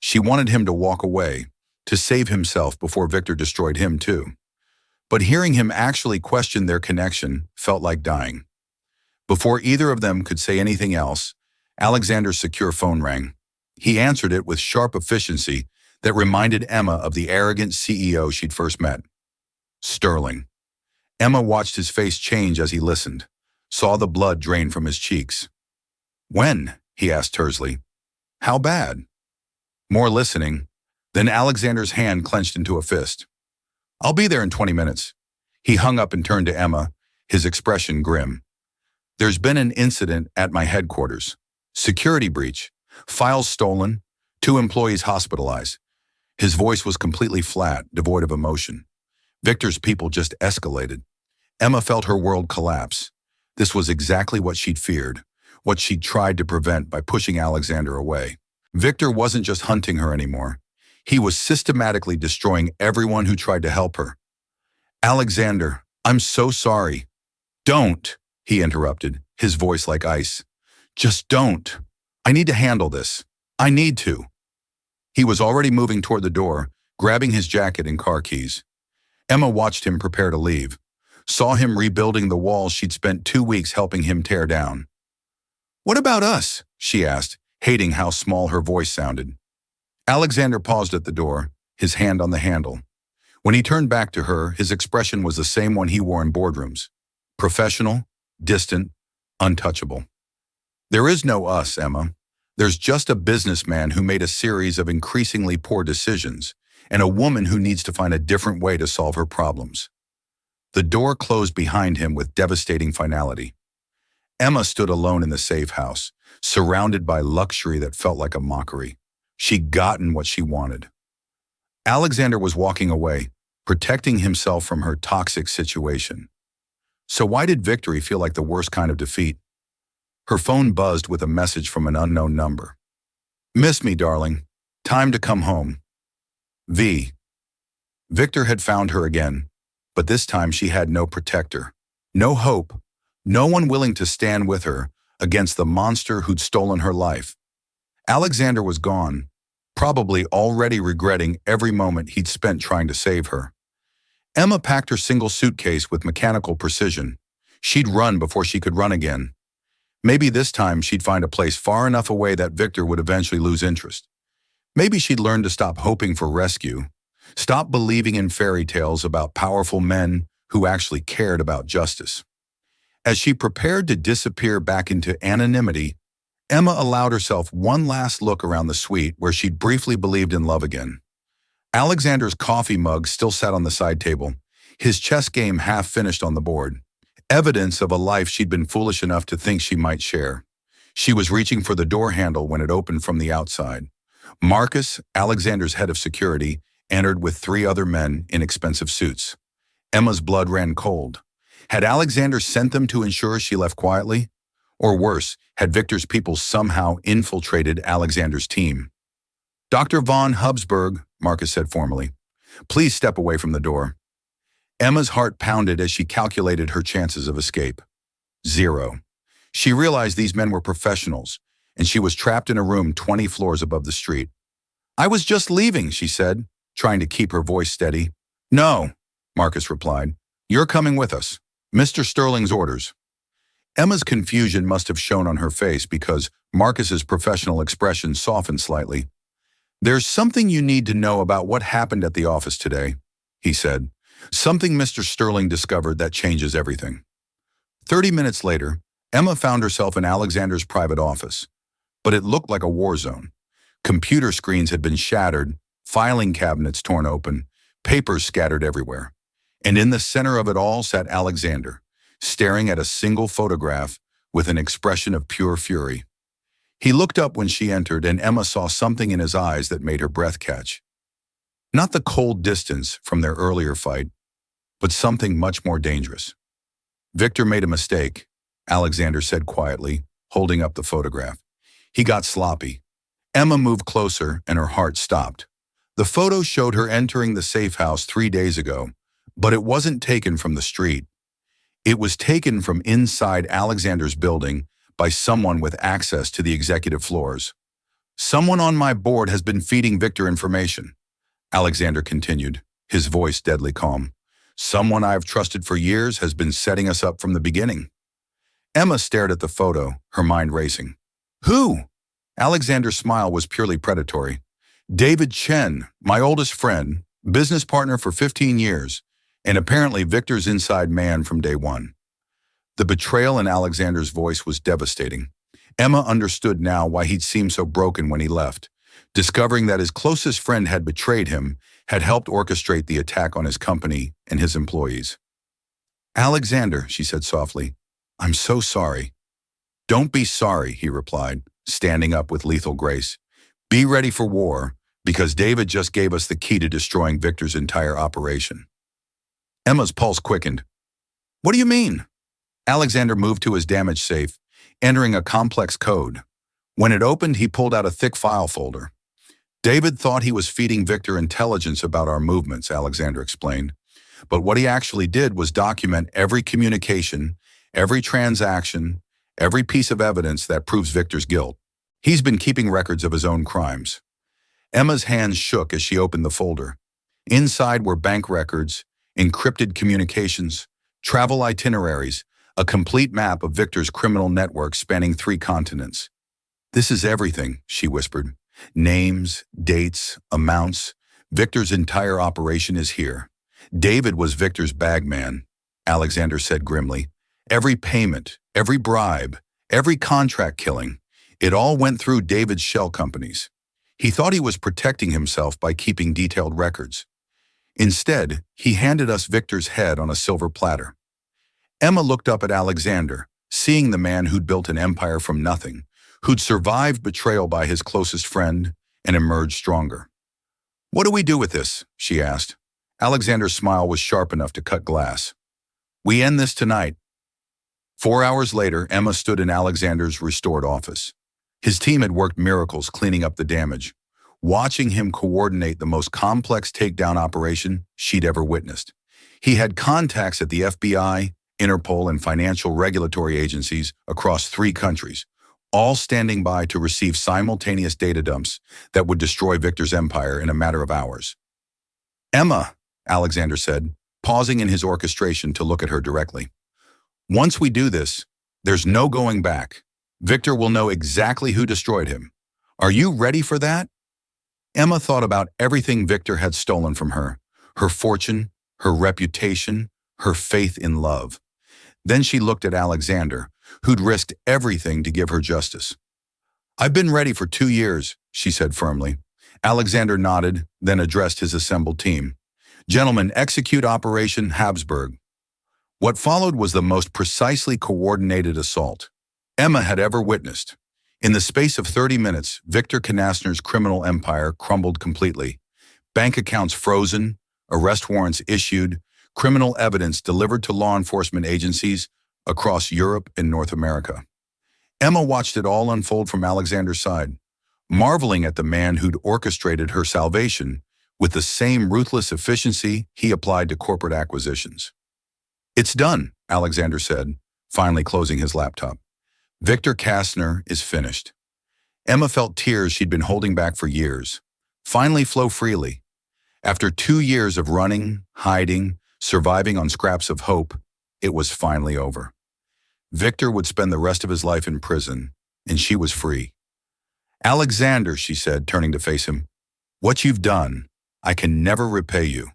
She wanted him to walk away, to save himself before Victor destroyed him too. But hearing him actually question their connection felt like dying. Before either of them could say anything else, Alexander's secure phone rang. He answered it with sharp efficiency that reminded Emma of the arrogant CEO she'd first met. Sterling. Emma watched his face change as he listened, saw the blood drain from his cheeks. When? He asked tersely. How bad? More listening. Then Alexander's hand clenched into a fist. I'll be there in 20 minutes. He hung up and turned to Emma, his expression grim. There's been an incident at my headquarters. Security breach. Files stolen. 2 employees hospitalized. His voice was completely flat, devoid of emotion. Victor's people just escalated. Emma felt her world collapse. This was exactly what she'd feared, what she'd tried to prevent by pushing Alexander away. Victor wasn't just hunting her anymore. He was systematically destroying everyone who tried to help her. Alexander, I'm so sorry. Don't, he interrupted, his voice like ice. Just don't. I need to handle this. I need to. He was already moving toward the door, grabbing his jacket and car keys. Emma watched him prepare to leave, saw him rebuilding the walls she'd spent 2 weeks helping him tear down. What about us? She asked, hating how small her voice sounded. Alexander paused at the door, his hand on the handle. When he turned back to her, his expression was the same one he wore in boardrooms. Professional, distant, untouchable. There is no us, Emma. There's just a businessman who made a series of increasingly poor decisions, and a woman who needs to find a different way to solve her problems. The door closed behind him with devastating finality. Emma stood alone in the safe house, surrounded by luxury that felt like a mockery. She'd gotten what she wanted. Alexander was walking away, protecting himself from her toxic situation. So why did victory feel like the worst kind of defeat? Her phone buzzed with a message from an unknown number. Miss me, darling. Time to come home. V. Victor had found her again, but this time she had no protector, no hope, no one willing to stand with her against the monster who'd stolen her life. Alexander was gone, probably already regretting every moment he'd spent trying to save her. Emma packed her single suitcase with mechanical precision. She'd run before she could run again. Maybe this time she'd find a place far enough away that Victor would eventually lose interest. Maybe she'd learn to stop hoping for rescue, stop believing in fairy tales about powerful men who actually cared about justice. As she prepared to disappear back into anonymity, Emma allowed herself one last look around the suite where she'd briefly believed in love again. Alexander's coffee mug still sat on the side table, his chess game half finished on the board, evidence of a life she'd been foolish enough to think she might share. She was reaching for the door handle when it opened from the outside. Marcus, Alexander's head of security, entered with 3 other men in expensive suits. Emma's blood ran cold. Had Alexander sent them to ensure she left quietly? Or worse, had Victor's people somehow infiltrated Alexander's team? Dr. von Hubsburg, Marcus said formally, please step away from the door. Emma's heart pounded as she calculated her chances of escape. 0. She realized these men were professionals, and she was trapped in a room 20 floors above the street. I was just leaving, she said, trying to keep her voice steady. No, Marcus replied. You're coming with us. Mr. Sterling's orders. Emma's confusion must have shown on her face because Marcus's professional expression softened slightly. There's something you need to know about what happened at the office today. he said. Something Mr. Sterling discovered that changes everything. 30 minutes later, Emma found herself in Alexander's private office, but it looked like a war zone. Computer screens had been shattered, filing cabinets torn open, papers scattered everywhere. And in the center of it all sat Alexander, staring at a single photograph with an expression of pure fury. He looked up when she entered, and Emma saw something in his eyes that made her breath catch. Not the cold distance from their earlier fight, but something much more dangerous. Victor made a mistake, Alexander said quietly, holding up the photograph. He got sloppy. Emma moved closer, and her heart stopped. The photo showed her entering the safe house 3 days ago, but it wasn't taken from the street. It was taken from inside Alexander's building by someone with access to the executive floors. Someone on my board has been feeding Victor information, Alexander continued, his voice deadly calm. Someone I've trusted for years has been setting us up from the beginning. Emma stared at the photo, her mind racing. Who? Alexander's smile was purely predatory. David Chen, my oldest friend, business partner for 15 years, and apparently Victor's inside man from day one. The betrayal in Alexander's voice was devastating. Emma understood now why he'd seemed so broken when he left. Discovering that his closest friend had betrayed him had helped orchestrate the attack on his company and his employees. Alexander, she said softly, I'm so sorry. Don't be sorry, he replied, standing up with lethal grace. Be ready for war, because David just gave us the key to destroying Victor's entire operation. Emma's pulse quickened. What do you mean? Alexander moved to his damaged safe, entering a complex code. When it opened, he pulled out a thick file folder. David thought he was feeding Victor intelligence about our movements, Alexander explained. But what he actually did was document every communication, every transaction, every piece of evidence that proves Victor's guilt. He's been keeping records of his own crimes. Emma's hands shook as she opened the folder. Inside were bank records, encrypted communications, travel itineraries, a complete map of Victor's criminal network spanning 3 continents. This is everything, she whispered. Names, dates, amounts. Victor's entire operation is here. David was Victor's bagman, Alexander said grimly. Every payment, every bribe, every contract killing, it all went through David's shell companies. He thought he was protecting himself by keeping detailed records. Instead, he handed us Victor's head on a silver platter. Emma looked up at Alexander, seeing the man who'd built an empire from nothing, who'd survived betrayal by his closest friend and emerged stronger. What do we do with this? She asked. Alexander's smile was sharp enough to cut glass. We end this tonight. 4 hours later, Emma stood in Alexander's restored office. His team had worked miracles cleaning up the damage. Watching him coordinate the most complex takedown operation she'd ever witnessed. He had contacts at the FBI, Interpol, and financial regulatory agencies across 3 countries, all standing by to receive simultaneous data dumps that would destroy Victor's empire in a matter of hours. Emma, Alexander said, pausing in his orchestration to look at her directly. Once we do this, there's no going back. Victor will know exactly who destroyed him. Are you ready for that? Emma thought about everything Victor had stolen from her fortune, her reputation, her faith in love. Then she looked at Alexander, who'd risked everything to give her justice. I've been ready for 2 years, she said firmly. Alexander nodded, then addressed his assembled team. Gentlemen, execute Operation Habsburg. What followed was the most precisely coordinated assault Emma had ever witnessed. In the space of 30 minutes, Victor Knastner's criminal empire crumbled completely. Bank accounts frozen, arrest warrants issued, criminal evidence delivered to law enforcement agencies across Europe and North America. Emma watched it all unfold from Alexander's side, marveling at the man who'd orchestrated her salvation with the same ruthless efficiency he applied to corporate acquisitions. It's done, Alexander said, finally closing his laptop. Victor Knastner is finished. Emma felt tears she'd been holding back for years finally flow freely. After 2 years of running, hiding, surviving on scraps of hope, it was finally over. Victor would spend the rest of his life in prison, and she was free. Alexander, she said, turning to face him, what you've done, I can never repay you.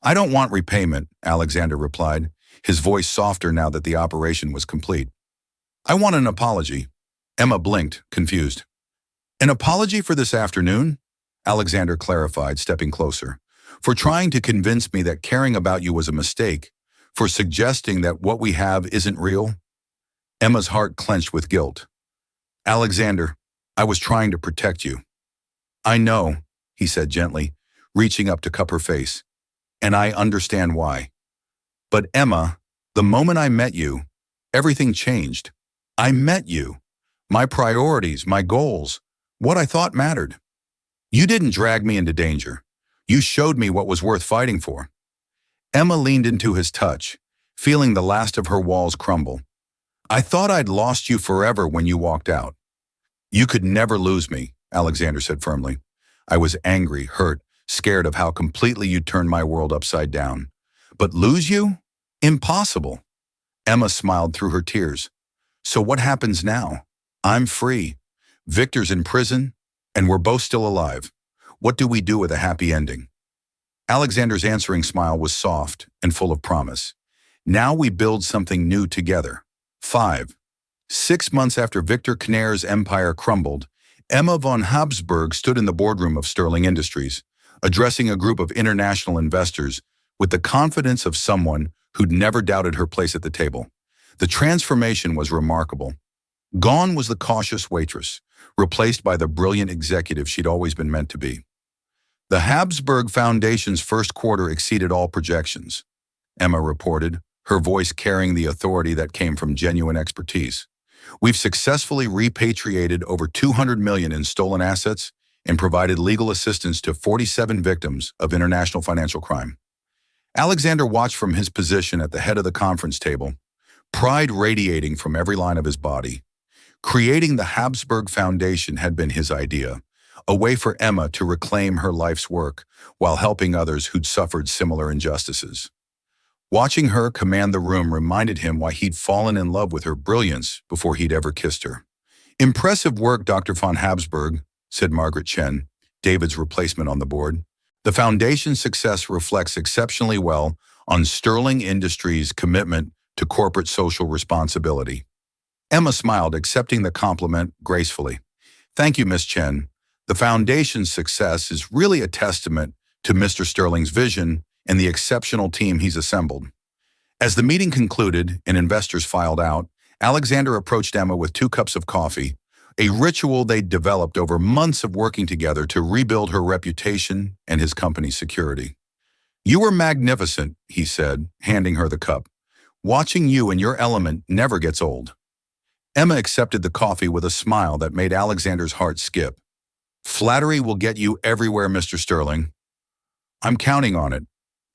I don't want repayment, Alexander replied, his voice softer now that the operation was complete. I want an apology. Emma blinked, confused. An apology for this afternoon? Alexander clarified, stepping closer. For trying to convince me that caring about you was a mistake, for suggesting that what we have isn't real? Emma's heart clenched with guilt. Alexander, I was trying to protect you. I know, he said gently, reaching up to cup her face. And I understand why. But Emma, the moment I met you, everything changed. I met you. My priorities, my goals, what I thought mattered. You didn't drag me into danger. You showed me what was worth fighting for. Emma leaned into his touch, feeling the last of her walls crumble. I thought I'd lost you forever when you walked out. You could never lose me, Alexander said firmly. I was angry, hurt, scared of how completely you turned my world upside down. But lose you? Impossible. Emma smiled through her tears. So what happens now? I'm free. Victor's in prison, and we're both still alive. What do we do with a happy ending? Alexander's answering smile was soft and full of promise. Now we build something new together. 5. 6 months after Victor Kner's empire crumbled, Emma von Habsburg stood in the boardroom of Sterling Industries, addressing a group of international investors with the confidence of someone who'd never doubted her place at the table. The transformation was remarkable. Gone was the cautious waitress, replaced by the brilliant executive she'd always been meant to be. The Habsburg Foundation's first quarter exceeded all projections, Emma reported, her voice carrying the authority that came from genuine expertise. We've successfully repatriated over $200 million in stolen assets and provided legal assistance to 47 victims of international financial crime. Alexander watched from his position at the head of the conference table, pride radiating from every line of his body. Creating the Habsburg Foundation had been his idea, a way for Emma to reclaim her life's work while helping others who'd suffered similar injustices. Watching her command the room reminded him why he'd fallen in love with her brilliance before he'd ever kissed her. Impressive work, Dr. von Habsburg, said Margaret Chen, David's replacement on the board. The foundation's success reflects exceptionally well on Sterling Industries' commitment to corporate social responsibility. Emma smiled, accepting the compliment gracefully. Thank you, Miss Chen. The foundation's success is really a testament to Mr. Sterling's vision and the exceptional team he's assembled. As the meeting concluded and investors filed out, Alexander approached Emma with 2 cups of coffee, a ritual they'd developed over months of working together to rebuild her reputation and his company's security. You were magnificent, he said, handing her the cup. Watching you in your element never gets old. Emma accepted the coffee with a smile that made Alexander's heart skip. Flattery will get you everywhere, Mr. Sterling. I'm counting on it,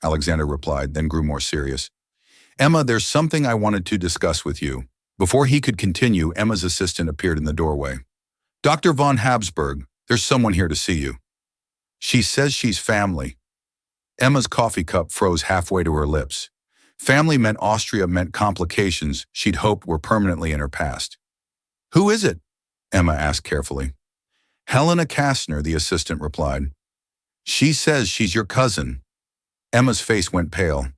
Alexander replied, then grew more serious. Emma, there's something I wanted to discuss with you. Before he could continue, Emma's assistant appeared in the doorway. Dr. von Habsburg, there's someone here to see you. She says she's family. Emma's coffee cup froze halfway to her lips. Family meant Austria meant complications she'd hoped were permanently in her past. Who is it? Emma asked carefully. Helena Kastner, the assistant replied. She says she's your cousin. Emma's face went pale.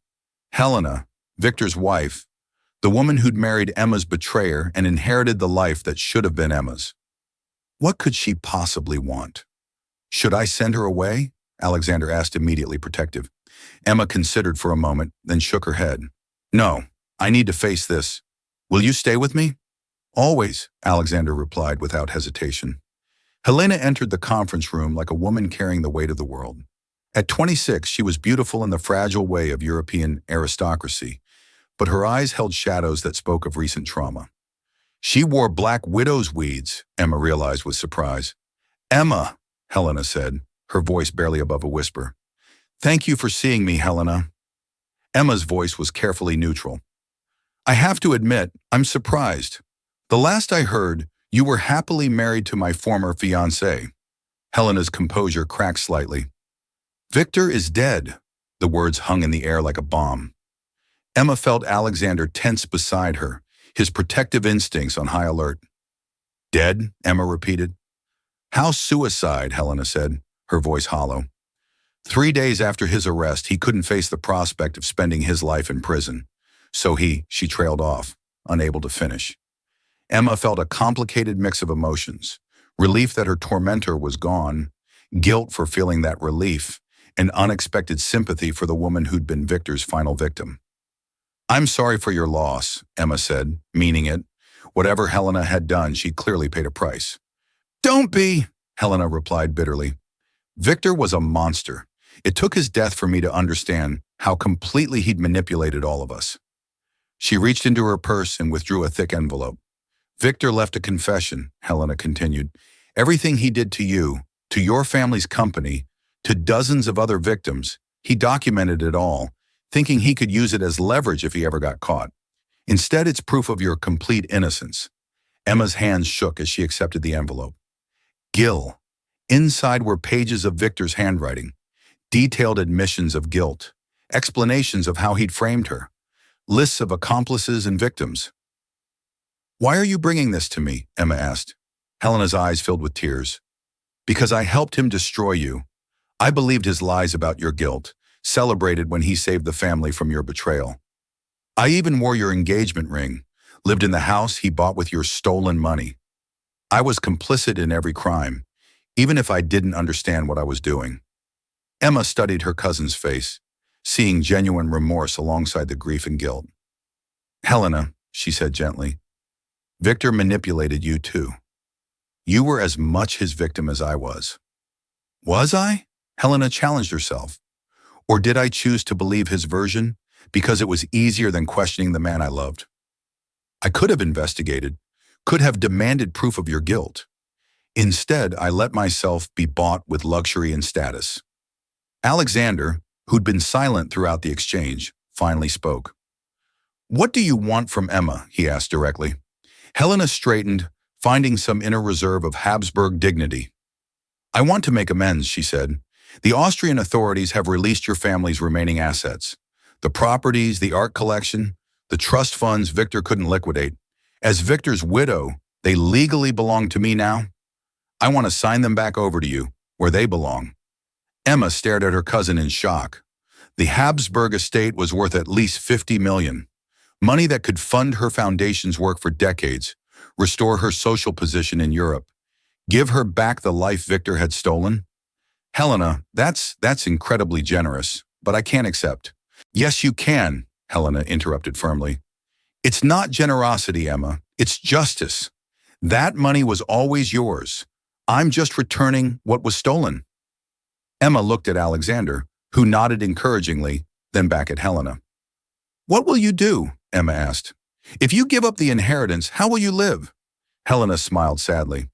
Helena, Victor's wife, the woman who'd married Emma's betrayer and inherited the life that should have been Emma's. What could she possibly want? Should I send her away? Alexander asked, immediately protective. Emma considered for a moment, then shook her head. No, I need to face this. Will you stay with me? Always, Alexander replied without hesitation. Helena entered the conference room like a woman carrying the weight of the world. At 26, she was beautiful in the fragile way of European aristocracy, but her eyes held shadows that spoke of recent trauma. She wore black widow's weeds, Emma realized with surprise. Emma, Helena said, her voice barely above a whisper. Thank you for seeing me, Helena. Emma's voice was carefully neutral. I have to admit, I'm surprised. The last I heard, you were happily married to my former fiancé. Helena's composure cracked slightly. Victor is dead. The words hung in the air like a bomb. Emma felt Alexander tense beside her, his protective instincts on high alert. Dead? Emma repeated. How suicide, Helena said, her voice hollow. 3 days after his arrest, he couldn't face the prospect of spending his life in prison. So she trailed off, unable to finish. Emma felt a complicated mix of emotions: relief that her tormentor was gone, guilt for feeling that relief, and unexpected sympathy for the woman who'd been Victor's final victim. "I'm sorry for your loss," Emma said, meaning it. Whatever Helena had done, she clearly paid a price. "Don't be," Helena replied bitterly. "Victor was a monster. It took his death for me to understand how completely he'd manipulated all of us." She reached into her purse and withdrew a thick envelope. "Victor left a confession," Helena continued. "Everything he did to you, to your family's company, to dozens of other victims, he documented it all, thinking he could use it as leverage if he ever got caught. Instead, it's proof of your complete innocence." Emma's hands shook as she accepted the envelope. Gil. Inside were pages of Victor's handwriting, detailed admissions of guilt, explanations of how he'd framed her, lists of accomplices and victims. "Why are you bringing this to me?" Emma asked. Helena's eyes filled with tears. "Because I helped him destroy you. I believed his lies about your guilt, celebrated when he saved the family from your betrayal. I even wore your engagement ring, lived in the house he bought with your stolen money. I was complicit in every crime, even if I didn't understand what I was doing." Emma studied her cousin's face, seeing genuine remorse alongside the grief and guilt. "Helena," she said gently, "Victor manipulated you too. You were as much his victim as I was." "Was I?" Helena challenged herself. "Or did I choose to believe his version because it was easier than questioning the man I loved? I could have investigated, could have demanded proof of your guilt. Instead, I let myself be bought with luxury and status." Alexander, who'd been silent throughout the exchange, finally spoke. "What do you want from Emma?" he asked directly. Helena straightened, finding some inner reserve of Habsburg dignity. "I want to make amends," she said. "The Austrian authorities have released your family's remaining assets. The properties, the art collection, the trust funds Victor couldn't liquidate. As Victor's widow, they legally belong to me now. I want to sign them back over to you, where they belong." Emma stared at her cousin in shock. The Habsburg estate was worth at least $50 million, money that could fund her foundation's work for decades, restore her social position in Europe, give her back the life Victor had stolen. "Helena, that's incredibly generous, but I can't accept." "Yes, you can," Helena interrupted firmly. "It's not generosity, Emma. It's justice. That money was always yours. I'm just returning what was stolen." Emma looked at Alexander, who nodded encouragingly, then back at Helena. "What will you do?" Emma asked. "If you give up the inheritance, how will you live?" Helena smiled sadly.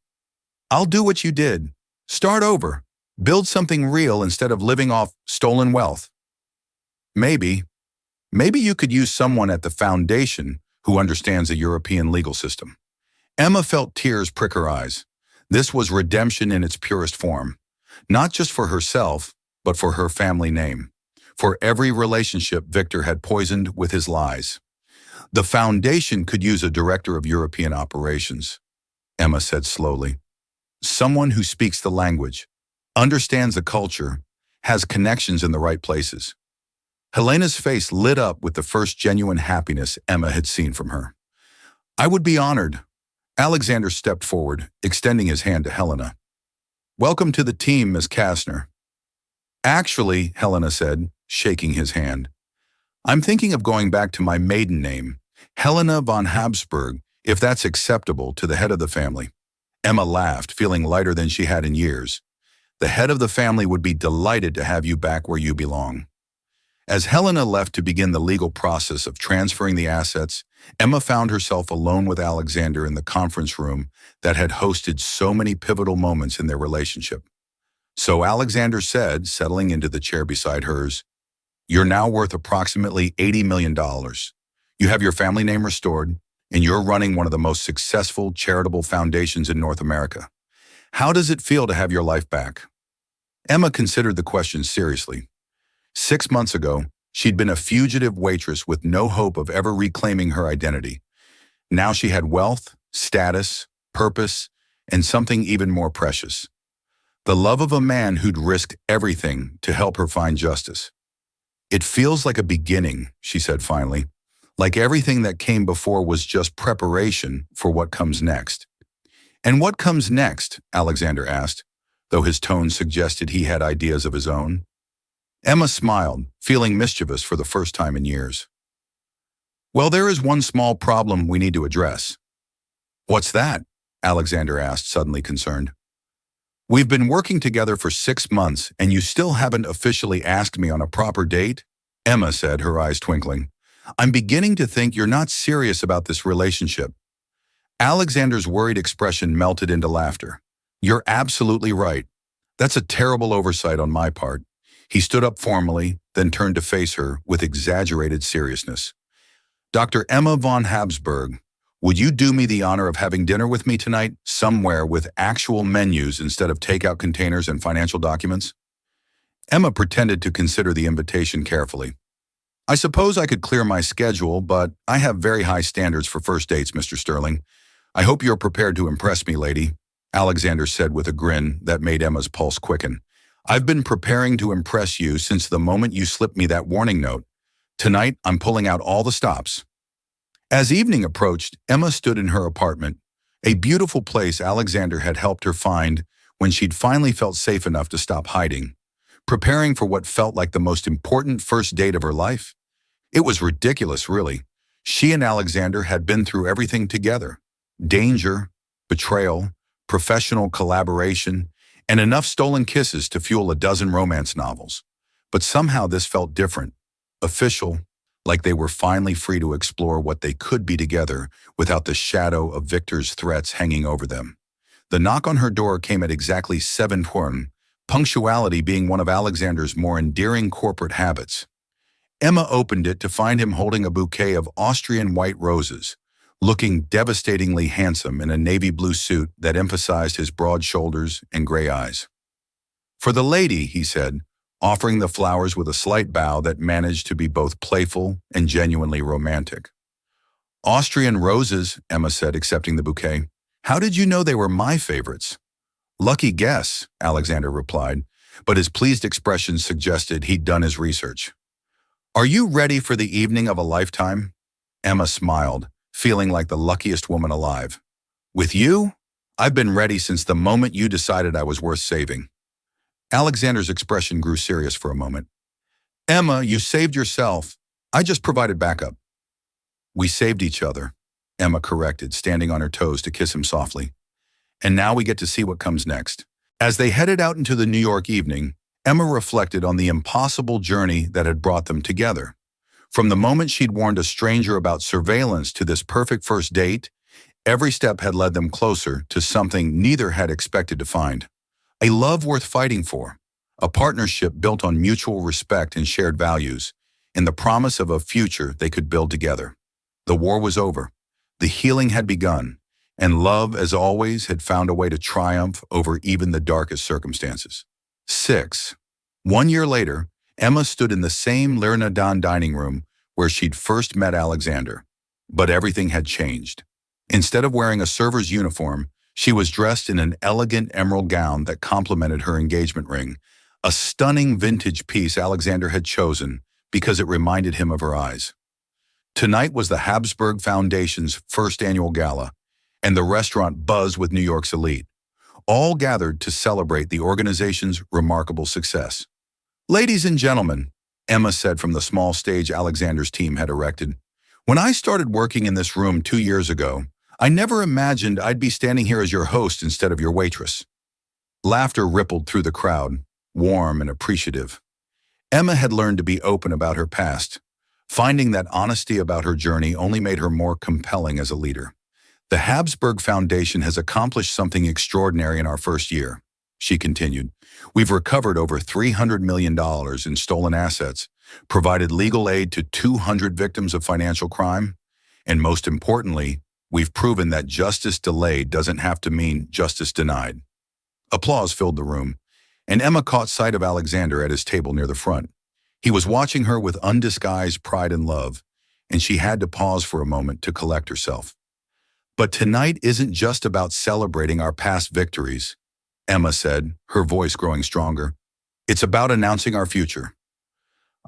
"I'll do what you did. Start over. Build something real instead of living off stolen wealth." Maybe you could use someone at the foundation who understands the European legal system." Emma felt tears prick her eyes. This was redemption in its purest form, not just for herself, but for her family name, for every relationship Victor had poisoned with his lies. "The foundation could use a director of European operations," Emma said slowly. "Someone who speaks the language, understands the culture, has connections in the right places." Helena's face lit up with the first genuine happiness Emma had seen from her. "I would be honored." Alexander stepped forward, extending his hand to Helena. "Welcome to the team, Miss Kastner." "Actually," Helena said, shaking his hand, "I'm thinking of going back to my maiden name, Helena von Habsburg, if that's acceptable to the head of the family." Emma laughed, feeling lighter than she had in years. "The head of the family would be delighted to have you back where you belong." As Helena left to begin the legal process of transferring the assets, Emma found herself alone with Alexander in the conference room that had hosted so many pivotal moments in their relationship. So Alexander said, settling into the chair beside hers, "You're now worth approximately $80 million. You have your family name restored, and you're running one of the most successful charitable foundations in North America. How does it feel to have your life back?" Emma considered the question seriously. 6 months ago, she'd been a fugitive waitress with no hope of ever reclaiming her identity. Now she had wealth, status, purpose, and something even more precious: The love of a man who'd risked everything to help her find justice. It feels like a beginning, she said finally, like everything that came before was just preparation for what comes next. And what comes next? Alexander asked, though his tone suggested he had ideas of his own. Emma smiled, feeling mischievous for the first time in years. Well, there is one small problem we need to address. What's that? Alexander asked, suddenly concerned. We've been working together for 6 months, and you still haven't officially asked me on a proper date? Emma said, her eyes twinkling. I'm beginning to think you're not serious about this relationship. Alexander's worried expression melted into laughter. You're absolutely right. That's a terrible oversight on my part. He stood up formally, then turned to face her with exaggerated seriousness. Dr. Emma von Habsburg, would you do me the honor of having dinner with me tonight, somewhere with actual menus instead of takeout containers and financial documents? Emma pretended to consider the invitation carefully. I suppose I could clear my schedule, but I have very high standards for first dates, Mr. Sterling. I hope you're prepared to impress me, lady, Alexander said with a grin that made Emma's pulse quicken. I've been preparing to impress you since the moment you slipped me that warning note. Tonight, I'm pulling out all the stops. As evening approached, Emma stood in her apartment, a beautiful place Alexander had helped her find when she'd finally felt safe enough to stop hiding, preparing for what felt like the most important first date of her life. It was ridiculous, really. She and Alexander had been through everything together. Danger, betrayal, professional collaboration, and enough stolen kisses to fuel a dozen romance novels. But somehow this felt different, official, like they were finally free to explore what they could be together without the shadow of Victor's threats hanging over them. The knock on her door came at exactly 7 p.m., punctuality being one of Alexander's more endearing corporate habits. Emma opened it to find him holding a bouquet of Austrian white roses, looking devastatingly handsome in a navy blue suit that emphasized his broad shoulders and gray eyes. For the lady, he said, offering the flowers with a slight bow that managed to be both playful and genuinely romantic. Austrian roses, Emma said, accepting the bouquet. How did you know they were my favorites? Lucky guess, Alexander replied, but his pleased expression suggested he'd done his research. Are you ready for the evening of a lifetime? Emma smiled, feeling like the luckiest woman alive. With you? I've been ready since the moment you decided I was worth saving. Alexander's expression grew serious for a moment. Emma, you saved yourself. I just provided backup. We saved each other, Emma corrected, standing on her toes to kiss him softly. And now we get to see what comes next. As they headed out into the New York evening, Emma reflected on the impossible journey that had brought them together. From the moment she'd warned a stranger about surveillance to this perfect first date, every step had led them closer to something neither had expected to find. A love worth fighting for, a partnership built on mutual respect and shared values, and the promise of a future they could build together. The war was over, the healing had begun, and love, as always, had found a way to triumph over even the darkest circumstances. 6. 1 year later, Emma stood in the same Lernadan dining room where she'd first met Alexander. But everything had changed. Instead of wearing a server's uniform, she was dressed in an elegant emerald gown that complemented her engagement ring, a stunning vintage piece Alexander had chosen because it reminded him of her eyes. Tonight was the Habsburg Foundation's first annual gala, and the restaurant buzzed with New York's elite, all gathered to celebrate the organization's remarkable success. Ladies and gentlemen, Emma said from the small stage Alexander's team had erected, when I started working in this room 2 years ago, I never imagined I'd be standing here as your host instead of your waitress. Laughter rippled through the crowd, warm and appreciative. Emma had learned to be open about her past. Finding that honesty about her journey only made her more compelling as a leader. The Habsburg Foundation has accomplished something extraordinary in our first year, she continued. We've recovered over $300 million in stolen assets, provided legal aid to 200 victims of financial crime, and most importantly, we've proven that justice delayed doesn't have to mean justice denied. Applause filled the room, and Emma caught sight of Alexander at his table near the front. He was watching her with undisguised pride and love, and she had to pause for a moment to collect herself. But tonight isn't just about celebrating our past victories, Emma said, her voice growing stronger. It's about announcing our future.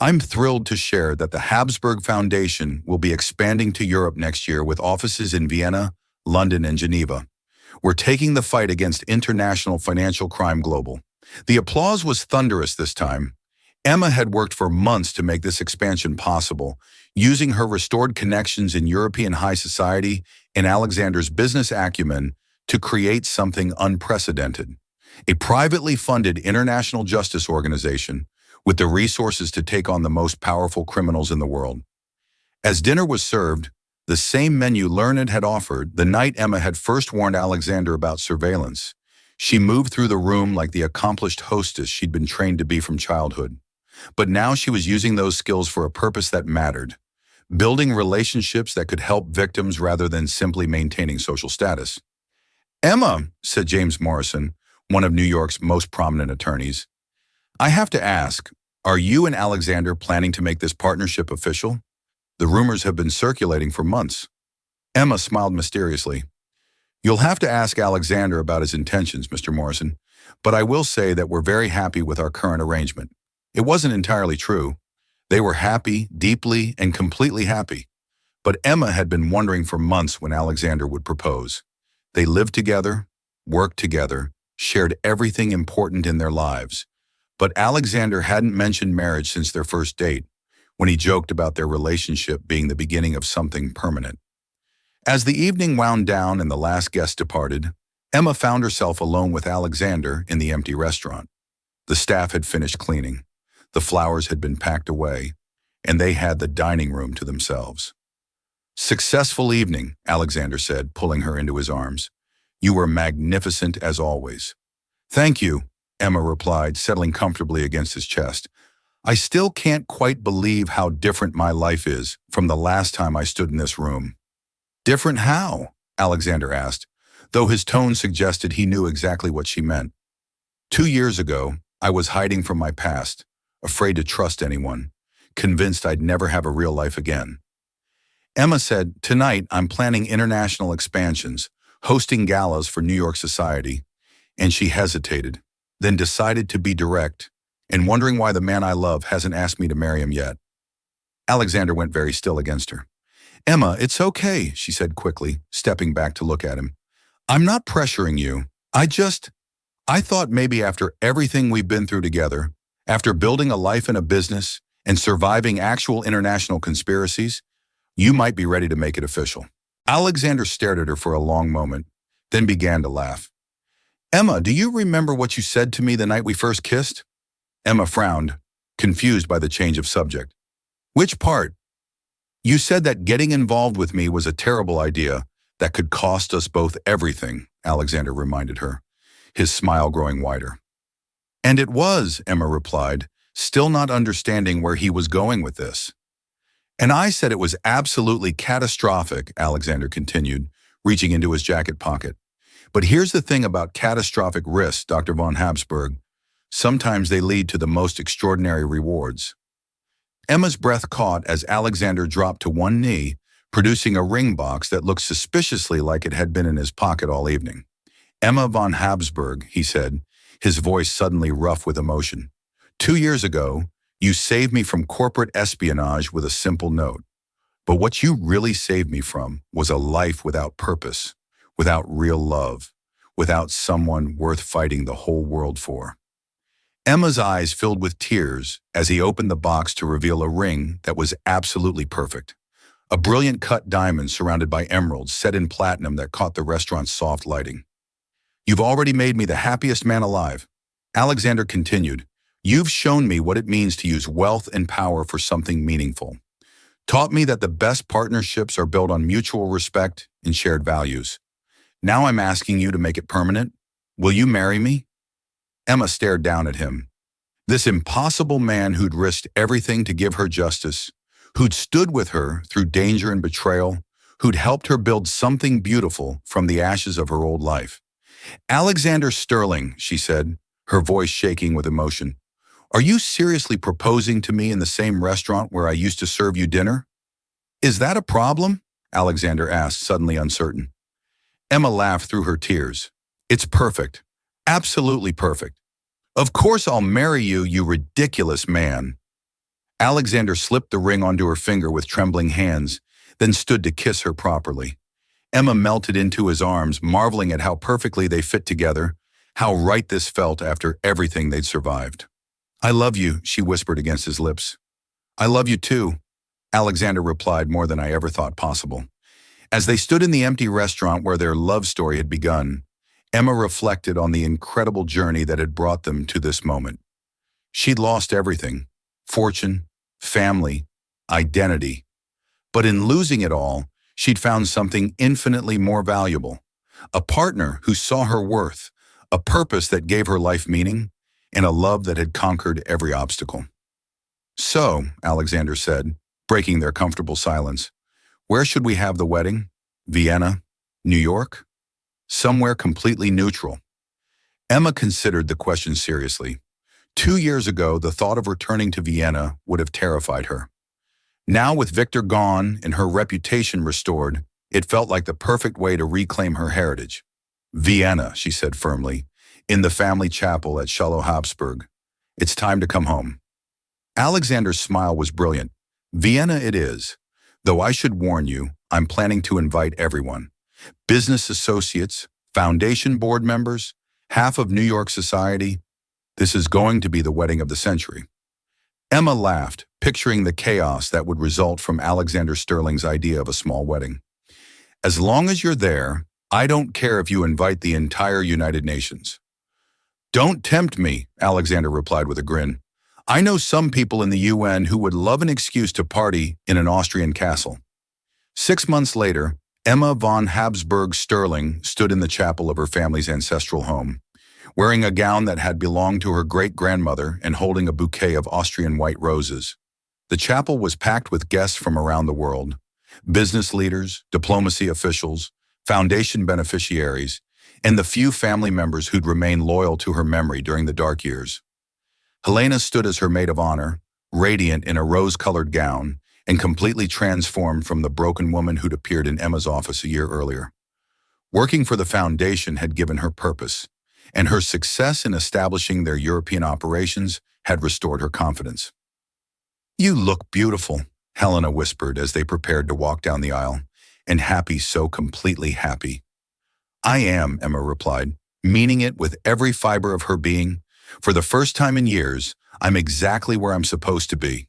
I'm thrilled to share that the Habsburg Foundation will be expanding to Europe next year with offices in Vienna, London, and Geneva. We're taking the fight against international financial crime global. The applause was thunderous this time. Emma had worked for months to make this expansion possible, using her restored connections in European high society and Alexander's business acumen to create something unprecedented. A privately funded international justice organization with the resources to take on the most powerful criminals in the world. As dinner was served, the same menu Learned had offered the night Emma had first warned Alexander about surveillance. She moved through the room like the accomplished hostess she'd been trained to be from childhood. But now she was using those skills for a purpose that mattered, building relationships that could help victims rather than simply maintaining social status. Emma, said James Morrison, one of New York's most prominent attorneys, I have to ask, are you and Alexander planning to make this partnership official? The rumors have been circulating for months. Emma smiled mysteriously. You'll have to ask Alexander about his intentions, Mr. Morrison, but I will say that we're very happy with our current arrangement. It wasn't entirely true. They were happy, deeply and completely happy. But Emma had been wondering for months when Alexander would propose. They lived together, worked together, shared everything important in their lives. But Alexander hadn't mentioned marriage since their first date, when he joked about their relationship being the beginning of something permanent. As the evening wound down and the last guest departed, Emma found herself alone with Alexander in the empty restaurant. The staff had finished cleaning. The flowers had been packed away, and they had the dining room to themselves. Successful evening, Alexander said, pulling her into his arms. You were magnificent as always. Thank you, Emma replied, settling comfortably against his chest. I still can't quite believe how different my life is from the last time I stood in this room. Different how? Alexander asked, though his tone suggested he knew exactly what she meant. 2 years ago, I was hiding from my past, afraid to trust anyone, convinced I'd never have a real life again. Emma said, tonight I'm planning international expansions, hosting galas for New York society, and she hesitated, then decided to be direct, and wondering why the man I love hasn't asked me to marry him yet. Alexander went very still against her. Emma, it's okay, she said quickly, stepping back to look at him. I'm not pressuring you. I thought maybe after everything we've been through together, after building a life and a business and surviving actual international conspiracies, you might be ready to make it official. Alexander stared at her for a long moment, then began to laugh. Emma, do you remember what you said to me the night we first kissed? Emma frowned, confused by the change of subject. Which part? You said that getting involved with me was a terrible idea that could cost us both everything, Alexander reminded her, his smile growing wider. And it was, Emma replied, still not understanding where he was going with this. And I said it was absolutely catastrophic, Alexander continued, reaching into his jacket pocket. But here's the thing about catastrophic risks, Dr. von Habsburg. Sometimes they lead to the most extraordinary rewards. Emma's breath caught as Alexander dropped to one knee, producing a ring box that looked suspiciously like it had been in his pocket all evening. Emma von Habsburg, he said, his voice suddenly rough with emotion. 2 years ago, you saved me from corporate espionage with a simple note. But what you really saved me from was a life without purpose, without real love, without someone worth fighting the whole world for. Emma's eyes filled with tears as he opened the box to reveal a ring that was absolutely perfect. A brilliant cut diamond surrounded by emeralds set in platinum that caught the restaurant's soft lighting. You've already made me the happiest man alive. Alexander continued, you've shown me what it means to use wealth and power for something meaningful. Taught me that the best partnerships are built on mutual respect and shared values. Now I'm asking you to make it permanent. Will you marry me? Emma stared down at him. This impossible man who'd risked everything to give her justice, who'd stood with her through danger and betrayal, who'd helped her build something beautiful from the ashes of her old life. Alexander Sterling, she said, her voice shaking with emotion. Are you seriously proposing to me in the same restaurant where I used to serve you dinner? Is that a problem? Alexander asked, suddenly uncertain. Emma laughed through her tears. It's perfect. Absolutely perfect. Of course I'll marry you, you ridiculous man. Alexander slipped the ring onto her finger with trembling hands, then stood to kiss her properly. Emma melted into his arms, marveling at how perfectly they fit together, how right this felt after everything they'd survived. I love you, she whispered against his lips. I love you too, Alexander replied more than I ever thought possible. As they stood in the empty restaurant where their love story had begun, Emma reflected on the incredible journey that had brought them to this moment. She'd lost everything: fortune, family, identity. But in losing it all, she'd found something infinitely more valuable: a partner who saw her worth, a purpose that gave her life meaning, and a love that had conquered every obstacle. So, Alexander said, breaking their comfortable silence, where should we have the wedding? Vienna? New York? Somewhere completely neutral. Emma considered the question seriously. 2 years ago, the thought of returning to Vienna would have terrified her. Now, with Victor gone and her reputation restored, it felt like the perfect way to reclaim her heritage. Vienna, she said firmly, in the family chapel at Schloss Habsburg. It's time to come home. Alexander's smile was brilliant. Vienna it is. Though I should warn you, I'm planning to invite everyone. Business associates, foundation board members, half of New York society. This is going to be the wedding of the century. Emma laughed, picturing the chaos that would result from Alexander Sterling's idea of a small wedding. As long as you're there, I don't care if you invite the entire United Nations. Don't tempt me, Alexander replied with a grin. I know some people in the UN who would love an excuse to party in an Austrian castle. 6 months later, Emma von Habsburg-Sterling stood in the chapel of her family's ancestral home, wearing a gown that had belonged to her great-grandmother and holding a bouquet of Austrian white roses. The chapel was packed with guests from around the world: business leaders, diplomacy officials, foundation beneficiaries, and the few family members who'd remained loyal to her memory during the dark years. Helena stood as her maid of honor, radiant in a rose-colored gown, and completely transformed from the broken woman who'd appeared in Emma's office a year earlier. Working for the foundation had given her purpose, and her success in establishing their European operations had restored her confidence. You look beautiful, Helena whispered as they prepared to walk down the aisle, and happy, so completely happy. I am, Emma replied, meaning it with every fiber of her being. For the first time in years, I'm exactly where I'm supposed to be.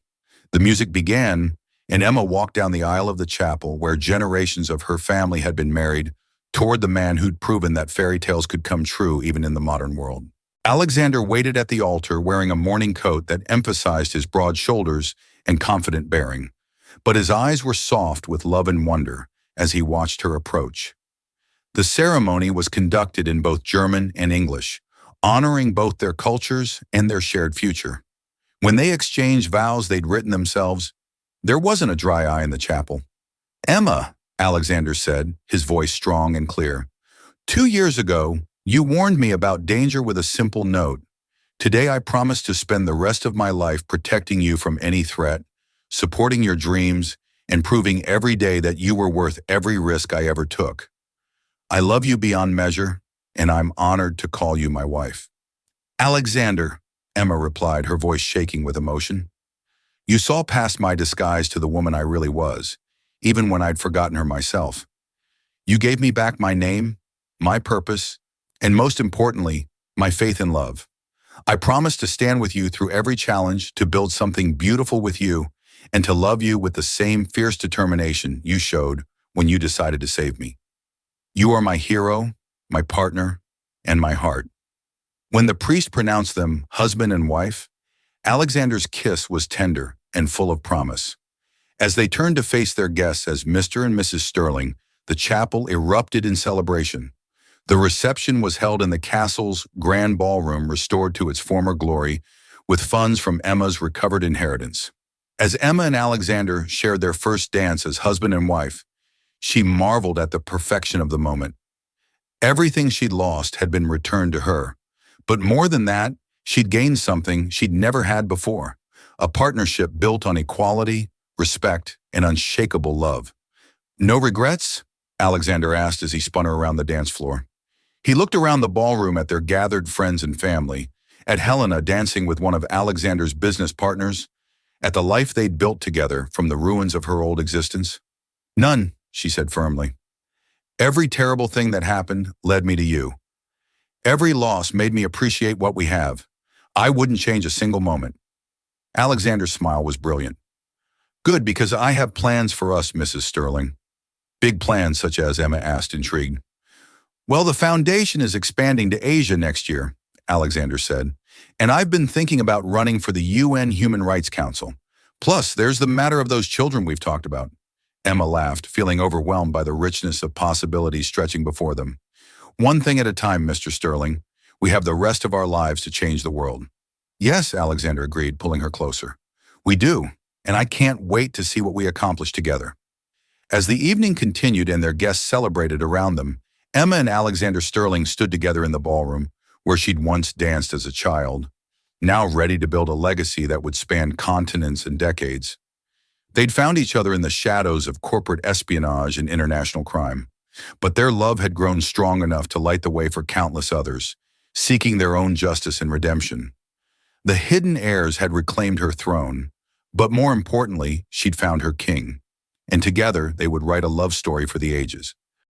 The music began, and Emma walked down the aisle of the chapel where generations of her family had been married, toward the man who'd proven that fairy tales could come true even in the modern world. Alexander waited at the altar wearing a morning coat that emphasized his broad shoulders and confident bearing, but his eyes were soft with love and wonder as he watched her approach. The ceremony was conducted in both German and English, honoring both their cultures and their shared future. When they exchanged vows they'd written themselves, there wasn't a dry eye in the chapel. Emma, Alexander said, his voice strong and clear, 2 years ago, you warned me about danger with a simple note. Today I promise to spend the rest of my life protecting you from any threat, supporting your dreams, and proving every day that you were worth every risk I ever took. I love you beyond measure, and I'm honored to call you my wife. Alexander, Emma replied, her voice shaking with emotion. You saw past my disguise to the woman I really was, even when I'd forgotten her myself. You gave me back my name, my purpose, and most importantly, my faith and love. I promise to stand with you through every challenge, to build something beautiful with you, and to love you with the same fierce determination you showed when you decided to save me. You are my hero, my partner, and my heart. When the priest pronounced them husband and wife, Alexander's kiss was tender and full of promise. As they turned to face their guests as Mr. and Mrs. Sterling, the chapel erupted in celebration. The reception was held in the castle's grand ballroom, restored to its former glory, with funds from Emma's recovered inheritance. As Emma and Alexander shared their first dance as husband and wife, she marveled at the perfection of the moment. Everything she'd lost had been returned to her, but more than that, she'd gained something she'd never had before: a partnership built on equality, respect, and unshakable love. No regrets? Alexander asked as he spun her around the dance floor. He looked around the ballroom at their gathered friends and family, at Helena dancing with one of Alexander's business partners, at the life they'd built together from the ruins of her old existence. None, she said firmly. Every terrible thing that happened led me to you. Every loss made me appreciate what we have. I wouldn't change a single moment. Alexander's smile was brilliant. Good, because I have plans for us, Mrs. Sterling. Big plans, such as? Emma asked, intrigued. Well, the foundation is expanding to Asia next year, Alexander said, and I've been thinking about running for the UN Human Rights Council. Plus, there's the matter of those children we've talked about. Emma laughed, feeling overwhelmed by the richness of possibilities stretching before them. One thing at a time, Mr. Sterling. We have the rest of our lives to change the world. Yes, Alexander agreed, pulling her closer. We do, and I can't wait to see what we accomplish together. As the evening continued and their guests celebrated around them, Emma and Alexander Sterling stood together in the ballroom, where she'd once danced as a child, now ready to build a legacy that would span continents and decades. They'd found each other in the shadows of corporate espionage and international crime, but their love had grown strong enough to light the way for countless others, seeking their own justice and redemption. The hidden heirs had reclaimed her throne, but more importantly, she'd found her king, and together they would write a love story for the ages.